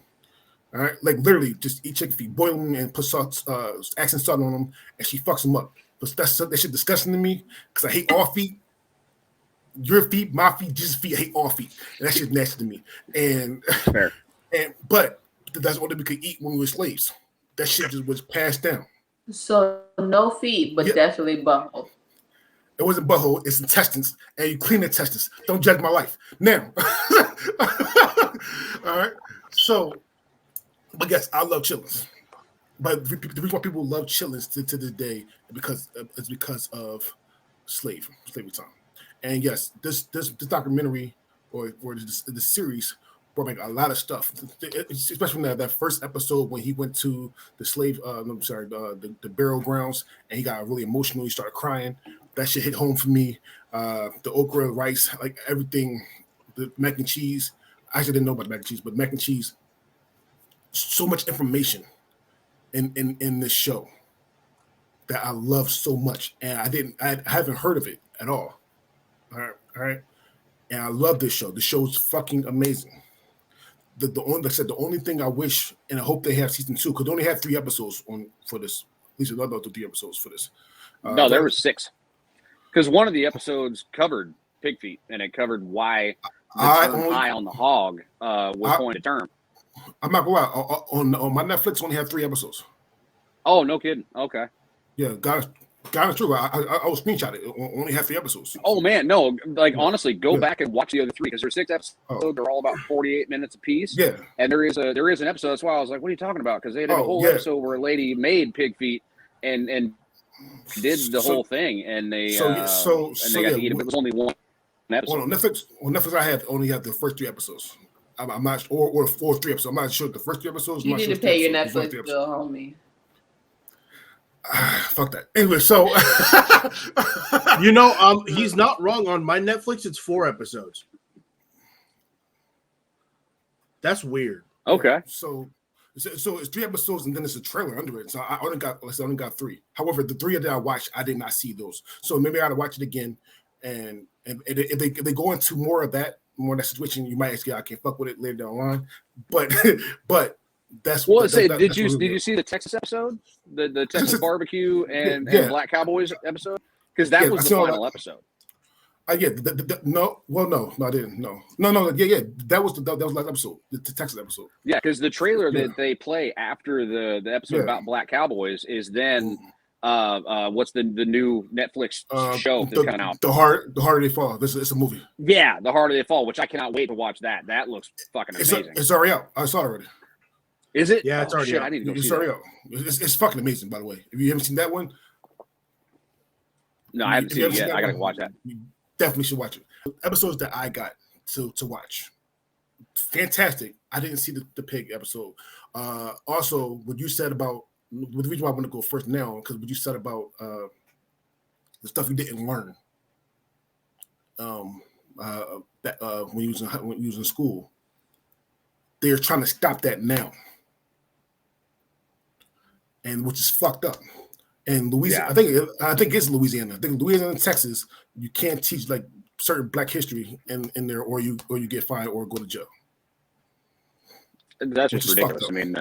All right, like literally just eat chicken feet, boil them and put salt, accent salt on them, and she fucks them up. But that shit disgusting to me because I hate all feet. Your feet, my feet, Jesus' feet. I hate all feet, and that shit's nasty to me. And fair. But that's what we could eat when we were slaves. That shit just was passed down. So no feet, but definitely butthole. It wasn't butthole, it's intestines, and you clean the intestines. Don't judge my life. Now, all right. So, but yes, I love chillins. But the reason why people love chillins to this day is because of slavery time. And yes, this documentary or the series brought back a lot of stuff, especially from that first episode when he went to the burial grounds and he got really emotional. He started crying. That shit hit home for me. The okra, rice, like everything, the mac and cheese. I actually didn't know about the mac and cheese, but mac and cheese. So much information in this show that I love so much, and I haven't heard of it at all. All right, and I love this show. The show's fucking amazing. The only thing I wish and I hope they have season 2 because they only have 3 episodes for this. At least another 3 episodes for this. No, there were 6 because one of the episodes covered pig feet and it covered why the term "high on the hog" was coined a term. I'm not gonna lie. On my Netflix, only have 3 episodes. Oh, no kidding. Okay. Yeah, God is true. I will screenshot it. Only have 3 episodes. Oh man, no. Like honestly, go back and watch the other 3 because there's 6 episodes. They're all about 48 minutes apiece. Yeah. And there is an episode. That's why I was like, "What are you talking about?" Because they did a whole episode where a lady made pig feet and did the whole thing, and they got to eat it. But it was only one episode. On Netflix, I only have the first 3 episodes. I'm not, or 3 episodes. I'm not sure the first 3 episodes. You need to pay your Netflix bill, homie. Fuck that. Anyway, so he's not wrong. On my Netflix, it's 4 episodes. That's weird. Okay. So it's 3 episodes and then it's a trailer under it. So I only got 3. However, the 3 that I watched, I did not see those. So maybe I gotta watch it again. And if they go into more of that situation, you might actually I can't fuck with it later down the line. But that's did you see the Texas episode, the Texas barbecue and Black Cowboys episode? Because that was the final episode. No, I didn't. No. That was the last episode, the Texas episode. Yeah, because the trailer that they play after the episode about Black Cowboys is then what's the new Netflix show that's coming out? The Harder They Fall. It's a movie. Yeah, The Harder They Fall, which I cannot wait to watch that. That looks fucking amazing. It's already out. I saw it already. Is it? Yeah, it's already out. I need to go it's see already that. out. It's fucking amazing, by the way. If you haven't seen that one, no, I haven't seen it yet. I gotta watch that. You definitely should watch it. Episodes that I got to watch, fantastic. I didn't see the pig episode. Also, what you said about the reason why I want to go first now, because what you said about the stuff you didn't learn when you was in school, they're trying to stop that now, and which is fucked up. And Louisiana, I think it's Louisiana. I think Louisiana and Texas, you can't teach like certain Black history in there, or you get fined or go to jail. That's just ridiculous. I mean,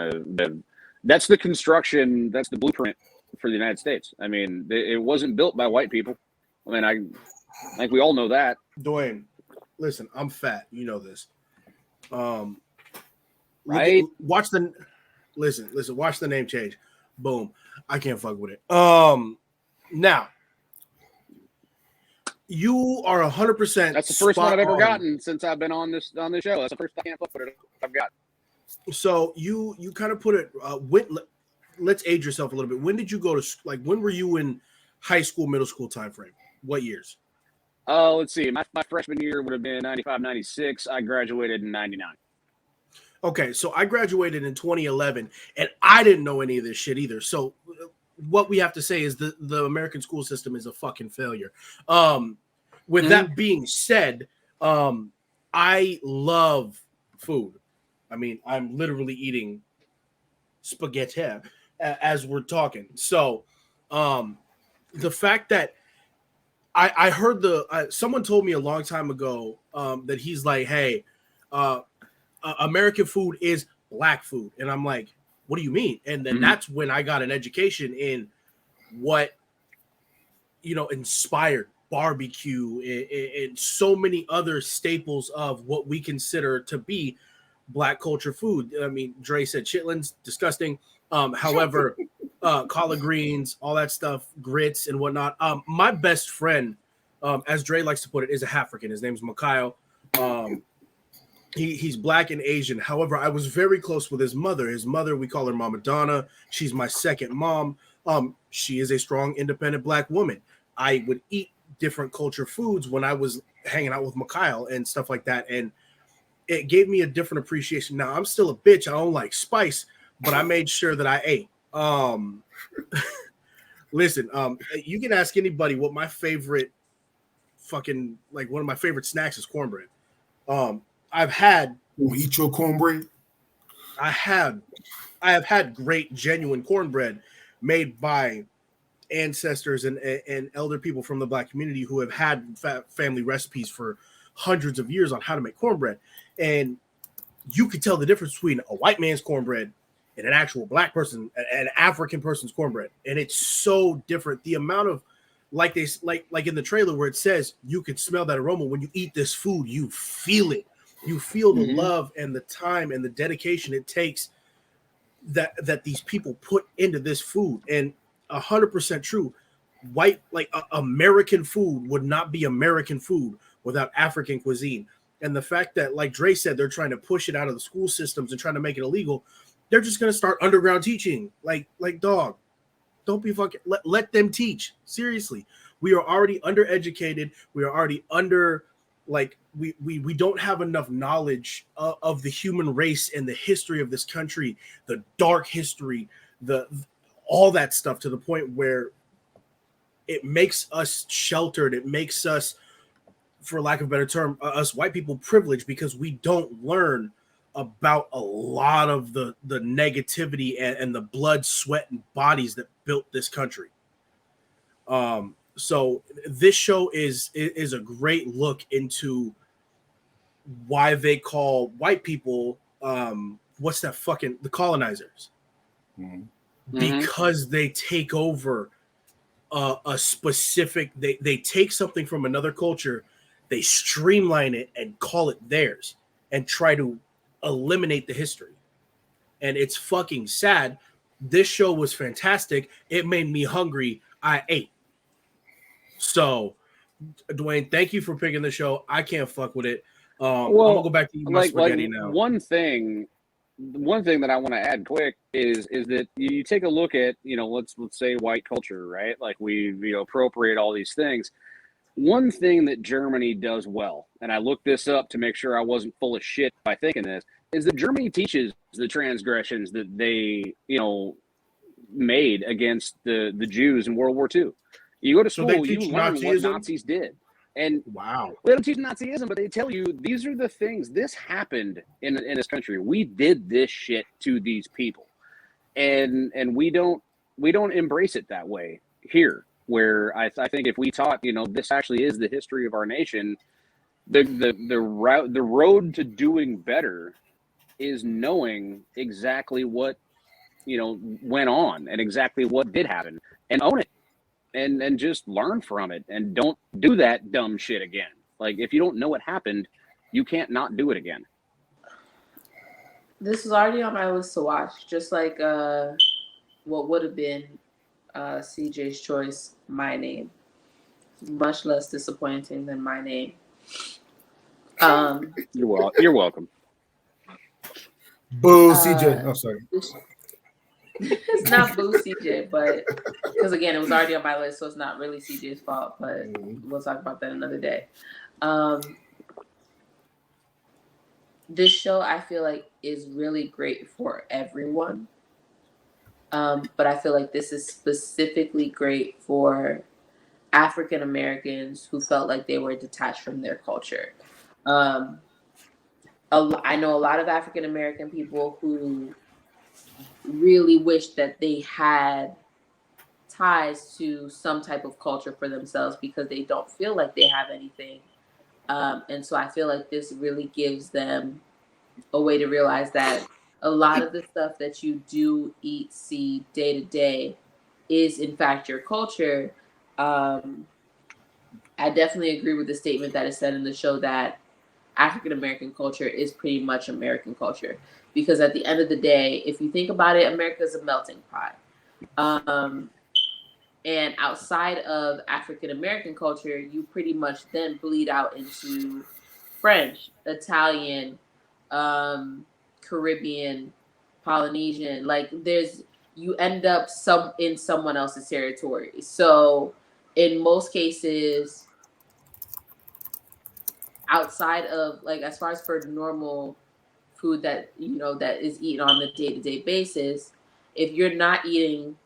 that's the construction. That's the blueprint for the United States. I mean, it wasn't built by white people. I mean, I think we all know that. Dwayne, listen, I'm fat. You know this. Right? Watch the name change. Boom. I can't fuck with it. Now you are 100%. That's the first one I've ever gotten since I've been on this show. That's the first I can't fuck with it I've got. So you kind of put it. Let's age yourself a little bit. When did you go to when were you in high school, middle school time frame? What years? Let's see. My freshman year would have been 95, 96. I graduated in 99. Okay, so I graduated in 2011, and I didn't know any of this shit either. So what we have to say is the American school system is a fucking failure. With that being said, I love food. I mean, I'm literally eating spaghetti as we're talking. So the fact that I heard someone told me a long time ago that he's like, hey, American food is Black food. And I'm like, what do you mean? And then that's when I got an education in what, inspired barbecue and so many other staples of what we consider to be Black culture food. I mean, Dre said chitlins, disgusting. However, collard greens, all that stuff, grits and whatnot. My best friend, as Dre likes to put it, is a African. His name's Mikhail. He's Black and Asian. However, I was very close with his mother. His mother, we call her Mama Donna. She's my second mom. She is a strong, independent Black woman. I would eat different culture foods when I was hanging out with Mikhail and stuff like that. And it gave me a different appreciation. Now, I'm still a bitch. I don't like spice, but I made sure that I ate. Listen, you can ask anybody what my favorite one of my favorite snacks is cornbread. I've had eat your cornbread. I have had great genuine cornbread made by ancestors and elder people from the Black community who have had family recipes for hundreds of years on how to make cornbread. And you could tell the difference between a white man's cornbread and an actual Black person, an African person's cornbread. And it's so different. The amount of like in the trailer where it says you can smell that aroma when you eat this food, you feel it. You feel the love and the time and the dedication it takes that these people put into this food. And 100% true. American food would not be American food without African cuisine. And the fact that, like Dre said, they're trying to push it out of the school systems and trying to make it illegal. They're just going to start underground teaching. Like dog, don't be fucking, let them teach. Seriously. We are already undereducated. We are already under like we don't have enough knowledge of the human race and the history of this country, the dark history, all that stuff, to the point where it makes us sheltered. It makes us, for lack of a better term, us white people privileged, because we don't learn about a lot of the negativity and the blood, sweat, and bodies that built this country. So this show is a great look into why they call white people what's that fucking the colonizers, because they take over a specific, they take something from another culture, they streamline it and call it theirs and try to eliminate the history. And it's fucking sad. This show was fantastic. It made me hungry. I ate. So, Dwayne, thank you for picking the show. I can't fuck with it. I'm gonna go back to eat my spaghetti now. One thing that I want to add quick is that you take a look at, let's say white culture, right? Like we appropriate all these things. One thing that Germany does well, and I looked this up to make sure I wasn't full of shit by thinking this, is that Germany teaches the transgressions that they, made against the Jews in World War II. You go to school, you learn what Nazis did. And wow, they don't teach Nazism, but they tell you these are the things. This happened in this country. We did this shit to these people, and we don't embrace it that way here. Where I think if we taught, this actually is the history of our nation, the road to doing better is knowing exactly what went on and exactly what did happen, and own it. And just learn from it, and don't do that dumb shit again. Like, if you don't know what happened, you can't not do it again. This was already on my list to watch, just like what would have been CJ's choice, My Name. Much less disappointing than My Name. You're welcome. Boo, CJ. I'm sorry. It's not boo CJ, but because again, it was already on my list, so it's not really CJ's fault, but we'll talk about that another day. This show, I feel like, is really great for everyone. But I feel like this is specifically great for African Americans who felt like they were detached from their culture. I know a lot of African American people who really wish that they had ties to some type of culture for themselves because they don't feel like they have anything. And so I feel like this really gives them a way to realize that a lot of the stuff that you do eat, see day to day is in fact your culture. I definitely agree with the statement that is said in the show that African American culture is pretty much American culture. Because at the end of the day, if you think about it, America is a melting pot. And outside of African American culture, you pretty much then bleed out into French, Italian, Caribbean, Polynesian. Like you end up in someone else's territory. So in most cases, outside of, like, as far as for normal food that that is eaten on a day-to-day basis, if you're not eating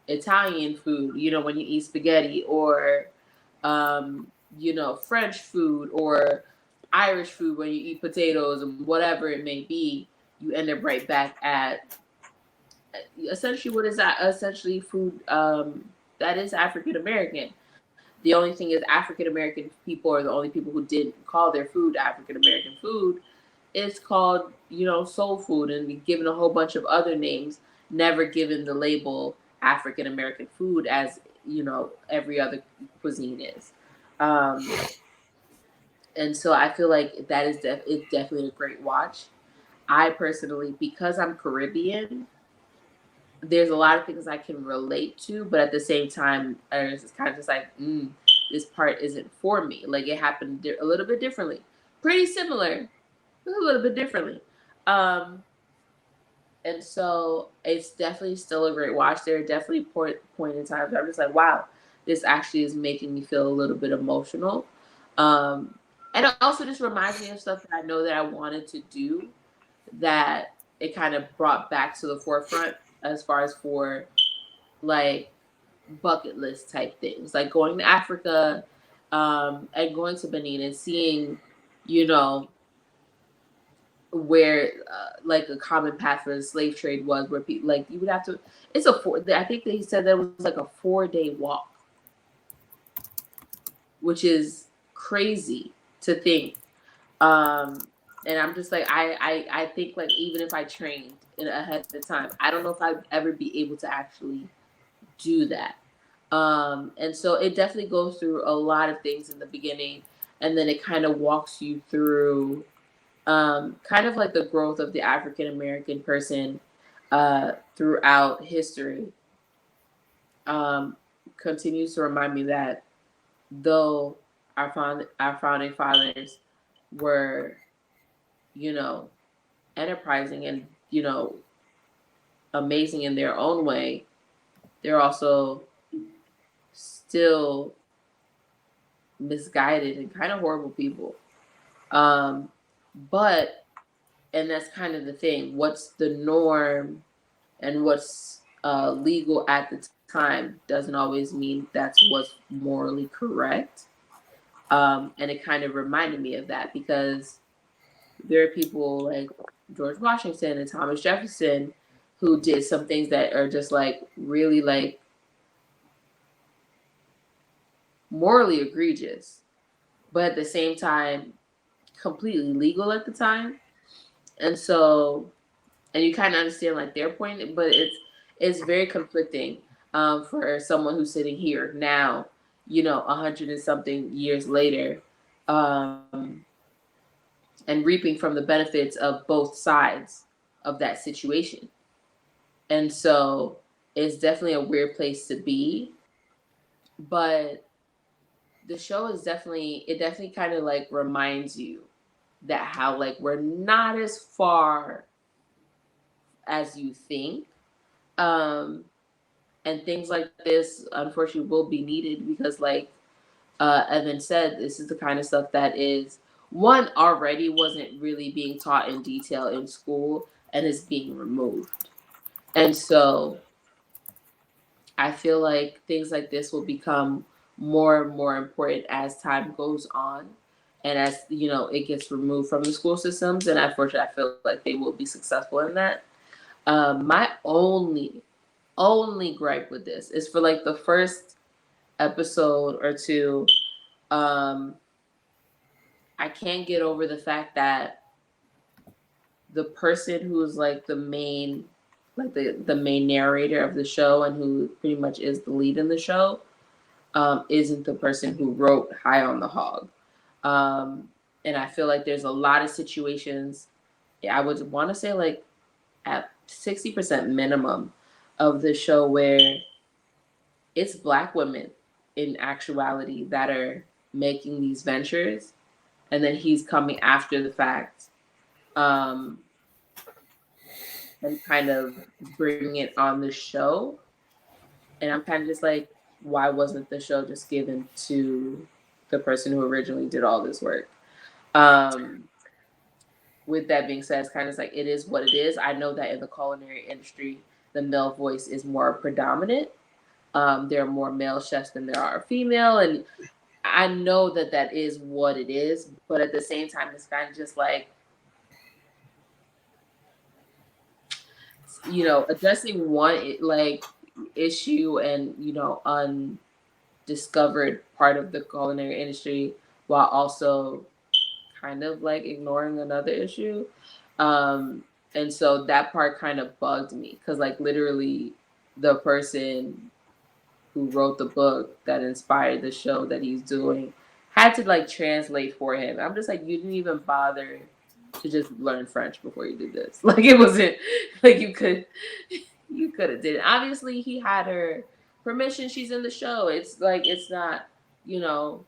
Italian food, when you eat spaghetti, or French food or Irish food when you eat potatoes and whatever it may be, you end up right back at essentially what is that? Essentially food that is African American. The only thing is African American people are the only people who didn't call their food African American food. It's called, soul food, and given a whole bunch of other names, never given the label African American food as, every other cuisine is. And so I feel like that is it's definitely a great watch. I personally, because I'm Caribbean, there's a lot of things I can relate to, but at the same time, it's kind of just like, this part isn't for me. Like, it happened a little bit differently. Pretty similar, but a little bit differently. And so it's definitely still a great watch. There are definitely point in times I'm just like, wow, this actually is making me feel a little bit emotional. And it also just reminds me of stuff that I know that I wanted to do that it kind of brought back to the forefront as far as for like bucket list type things, like going to Africa, and going to Benin and seeing, you know, where like a common path for the slave trade was, where people like you would have to. It's a four. I think that he said that was like a 4-day walk, which is crazy to think. And I'm just like I think like even if I trained in ahead of time, I don't know if I'd ever be able to actually do that. And so it definitely goes through a lot of things in the beginning, and then it kind of walks you through kind of like the growth of the African American person throughout history. Um, Continues to remind me that though our founding fathers were, you know, enterprising and, you know, amazing in their own way, they're also still misguided and kind of horrible people. Um, but, and that's kind of the thing, what's the norm and what's legal at the time doesn't always mean that's what's morally correct. And it kind of reminded me of that because there are people like George Washington and Thomas Jefferson who did some things that are just like really like morally egregious, but at the same time completely legal at the time. And so, and you kind of understand like their point, but it's very conflicting for someone who's sitting here now, you know, 100 and something years later, and reaping from the benefits of both sides of that situation. And so it's definitely a weird place to be, but the show is definitely, it definitely kind of like reminds you that how like we're not as far as you think. Um, and things like this unfortunately will be needed because like Evan said, this is the kind of stuff that is one already wasn't really being taught in detail in school and is being removed. And so I feel like things like this will become more and more important as time goes on and as you know it gets removed from the school systems, and unfortunately I feel like they will be successful in that. My only gripe with this is for like the first episode or two. I can't get over the fact that the person who's like the main, like the main narrator of the show and who pretty much is the lead in the show, isn't the person who wrote High on the Hog. And I feel like there's a lot of situations, I would want to say like at 60% minimum of the show where it's Black women in actuality that are making these ventures, and then he's coming after the fact, and kind of bringing it on the show. And I'm kind of just like, why wasn't the show just given to the person who originally did all this work? With that being said, it's kind of like it is what it is. I know that in the culinary industry, the male voice is more predominant. There are more male chefs than there are female, and I know that that is what it is. But at the same time, it's kind of just like, you know, addressing one like issue and you know undiscovered part of the culinary industry while also kind of like ignoring another issue. And so that part kind of bugged me because like literally the person who wrote the book that inspired the show that he's doing had to like translate for him. I'm just like, you didn't even bother to just learn French before you did this. Like it wasn't like you could have did it. Obviously he had her permission. She's in the show. It's like it's not, you know,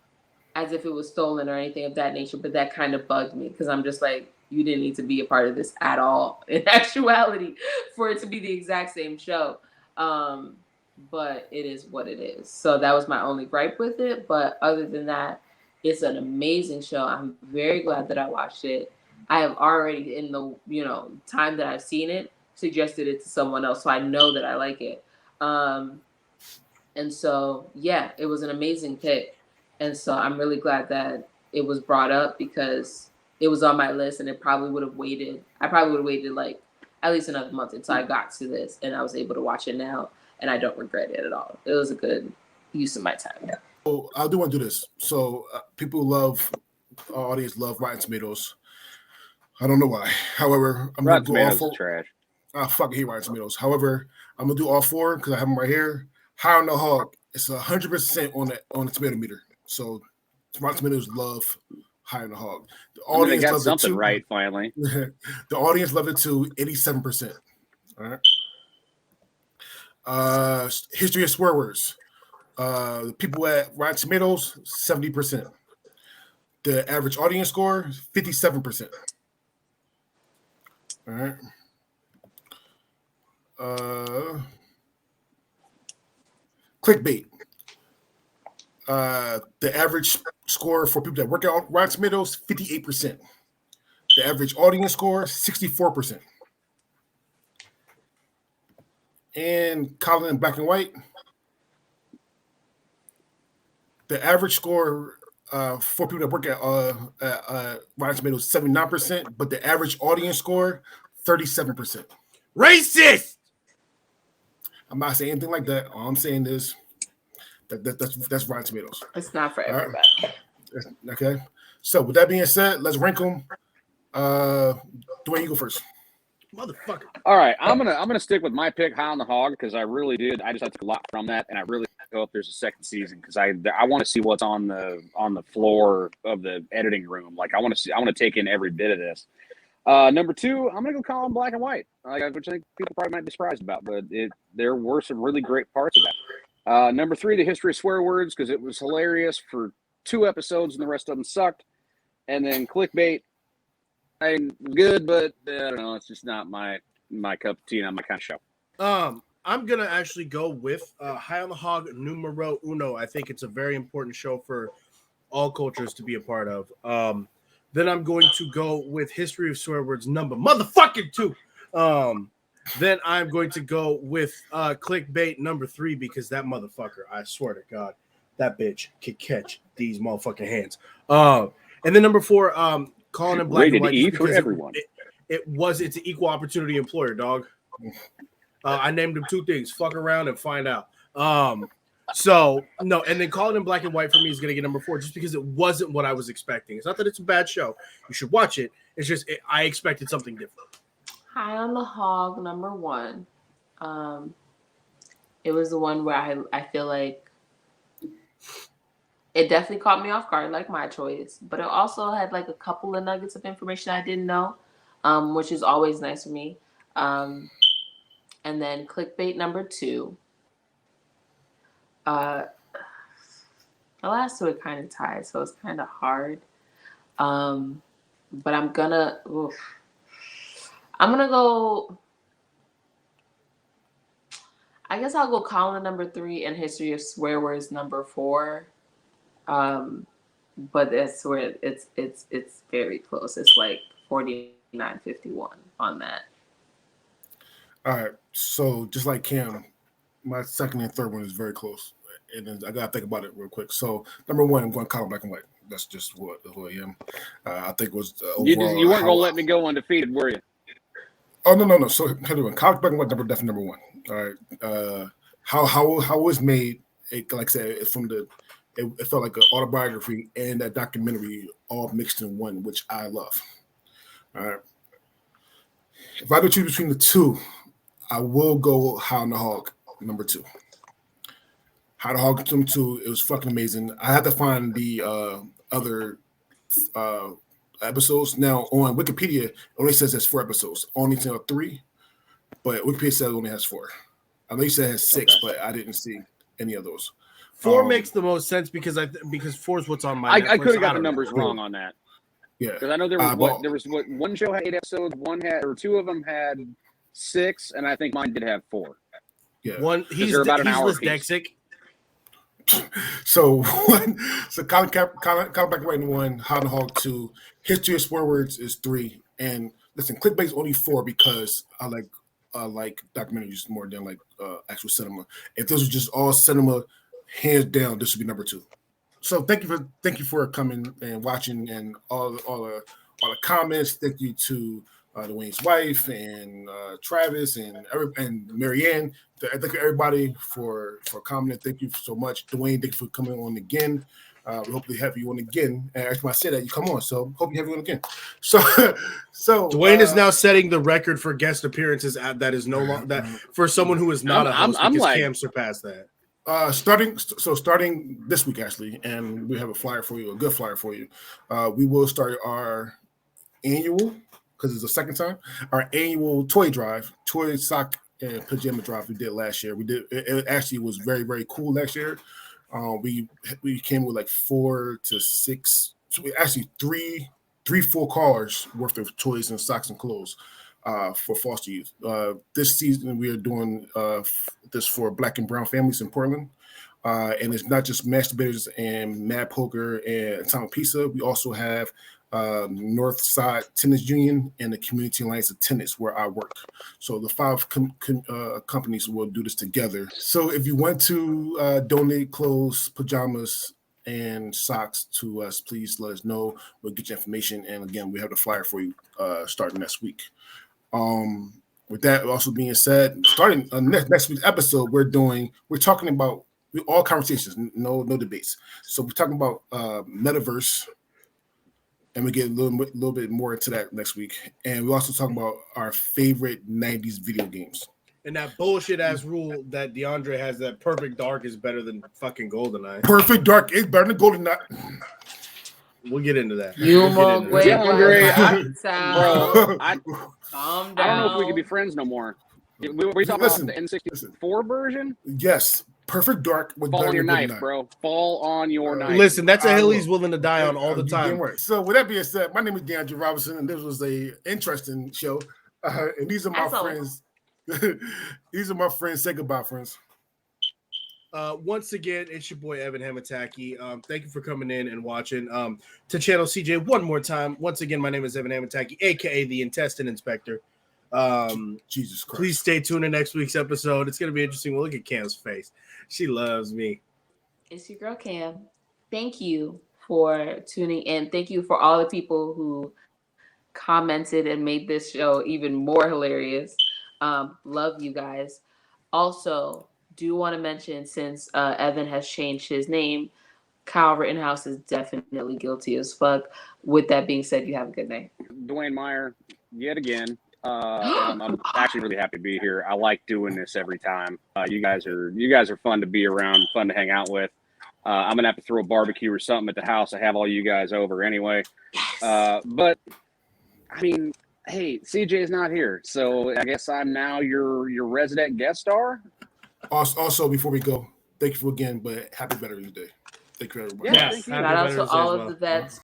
as if it was stolen or anything of that nature, but that kind of bugged me because I'm just like, you didn't need to be a part of this at all in actuality for it to be the exact same show. But it is what it is. So that was my only gripe with it. But other than that, It's an amazing show. I'm very glad that I watched it. I have already, in the time that I've seen it, suggested it to someone else, so I know that I like it. And so, yeah, it was an amazing pick. And so I'm really glad that it was brought up because it was on my list, and it probably would have waited. I probably would have waited like at least another month until I got to this, and I was able to watch it now, and I don't regret it at all. It was a good use of my time. So I do want to do this. So people love, our audience love Rotten Tomatoes. I don't know why. However, I'm going to do all Tomatoes four. is trash. I fucking hate Rotten Tomatoes. However, I'm going to do all four because I have them right here. High on the Hog. It's 100% on the tomato meter. So Rotten Tomatoes love High on the Hog. The audience got loves something it too. right finally. The audience loved it too. 87%. All right. History of swear words. The people at Rotten Tomatoes, 70%. The average audience score, 57%. All right. Clickbait. The average score for people that work out Rotten Tomatoes, 58%. The average audience score, 64%. And Colin in black and white. The average score for people that work at Rotten Tomatoes, 79%, but the average audience score, 37%. Racist! I'm not saying anything like that. All I'm saying is that's Rotten Tomatoes. It's not for everybody. Okay. So with that being said, let's rank them. Dwayne, you go first. Motherfucker. All right, I'm gonna stick with my pick, High on the Hog, because I really did. I just took a lot from that, and I really hope there's a second season because I want to see what's on the floor of the editing room. Like I want to take in every bit of this. Number two, I'm gonna go Colin black and white, which I think people probably might be surprised about, but there were some really great parts of that. Number three, the history of swear words, because it was hilarious for 2 episodes and the rest of them sucked. And then Clickbait, good, but I don't know. It's just not my cup of tea, not my kind of show. I'm gonna actually go with High on the Hog numero uno. I think it's a very important show for all cultures to be a part of. Then I'm going to go with History of Swear Words number motherfucking 2. Then I'm going to go with Clickbait number 3 because that motherfucker, I swear to God, that bitch can catch these motherfucking hands. And then number 4, Colin in black and white. E for everyone. It's an equal opportunity employer, dog. I named him 2 things: fuck around and find out. So no, and then Colin in black and white for me is gonna get number 4 just because it wasn't what I was expecting. It's not that it's a bad show; you should watch it. It's just I expected something different. High on the Hog number 1. It was the one where I feel like it definitely caught me off guard, like my choice, but it also had like a couple of nuggets of information I didn't know, which is always nice for me. And then Clickbait number 2. The last 2 are kind of tied, so it's kind of hard. But I'm gonna go. I guess I'll go Colin number 3 and History of Swear Words number 4. But that's where it's very close. It's like 49-51 on that. All right. So just like Cam, my second and third one is very close. And then I gotta think about it real quick. So number 1, I'm going Colin black and white. That's just who I am. I think it was overall, you weren't gonna let me go undefeated, were you? Oh no. So Colin black and white definitely number 1. All right. How it was made? Like I said, it's from the. It felt like an autobiography and a documentary all mixed in one, which I love. All right. If I could choose between the 2, I will go High on the Hog number 2. High on the Hog number 2. It was fucking amazing. I had to find the other episodes. Now on Wikipedia, it only says there's 4 episodes. Only 3, but Wikipedia says it only has 4. I know you said it has 6, but I didn't see any of those. 4 makes the most sense because 4 is what's on my. I could have got the numbers wrong on that. Yeah, because I know there was one show had 8 episodes, 2 of them had 6, and I think mine did have 4. Yeah, he's about an hour dyslexic. So Colin Back Writing 1, How to Hog 2, History of Swear Words is 3, and listen, Clickbait's only 4 because I like documentaries more than like actual cinema. If this was just all cinema, hands down, this would be number 2. So thank you for coming and watching and all the comments. Thank you to Dwayne's wife and Travis and Marianne. Thank you everybody for commenting. Thank you so much, Dwayne. Thank you for coming on again. We hope to have you on again. And actually, when I said that, you come on. So hope you have you on again. So Dwayne is now setting the record for guest appearances. That is no longer that for someone who is not a host. I'm because like Cam surpassed that. Starting this week actually, and we have a flyer for you, a good flyer for you. We will start our annual, because it's the second time, our annual toy drive, toy sock and pajama drive we did last year. It actually was very, very cool last year. We came with like 4 to 6, actually three full cars worth of toys and socks and clothes for foster youth. This season we are doing this for Black and brown families in Portland. And it's not just masturbators and Mad Poker and Atomic Pizza. We also have Northside Tennis Union and the Community Alliance of Tennis, where I work. So the 5 companies will do this together. So if you want to donate clothes, pajamas, and socks to us, please let us know. We'll get you information. And again, we have the flyer for you starting next week. With that also being said, starting next week's episode, we're talking about all conversations, no debates. So we're talking about metaverse. And we get a little bit more into that next week. And we also talk about our favorite 90s video games. And that bullshit ass rule that DeAndre has that Perfect Dark is better than fucking GoldenEye. Perfect Dark is better than GoldenEye. We'll get into that. Calm down. I don't know if we can be friends no more. Were we talking about the N64 version? Yes. Perfect Dark was Fall on your knife, GoldenEye. Bro. Fall on your knife. Listen, that's a hill he's willing to die on all the time. So with that being said, my name is DeAndre Robinson, and this was a interesting show. And these are my friends. These are my friends. Say goodbye, friends. Once again, it's your boy Evan Hamataki. Thank you for coming in and watching. To channel CJ one more time. Once again, my name is Evan Hamataki, aka the Intestine Inspector. Jesus Christ. Please stay tuned to next week's episode. It's gonna be interesting. We'll look at Cam's face. She loves me. It's your girl Cam. Thank you for tuning in. Thank you for all the people who commented and made this show even more hilarious. Love you guys. Also, do want to mention, since Evan has changed his name, Kyle Rittenhouse is definitely guilty as fuck. With that being said, you have a good night. Dwayne Meyer, yet again. I'm actually really happy to be here. I like doing this every time. You guys are fun to be around, fun to hang out with. I'm gonna have to throw a barbecue or something at the house. I have all you guys over anyway. But I mean, hey, CJ is not here, so I guess I'm now your resident guest star. Also, before we go, thank you again, but happy Veterans Day. Thank you, everybody. Shout out to all of the vets.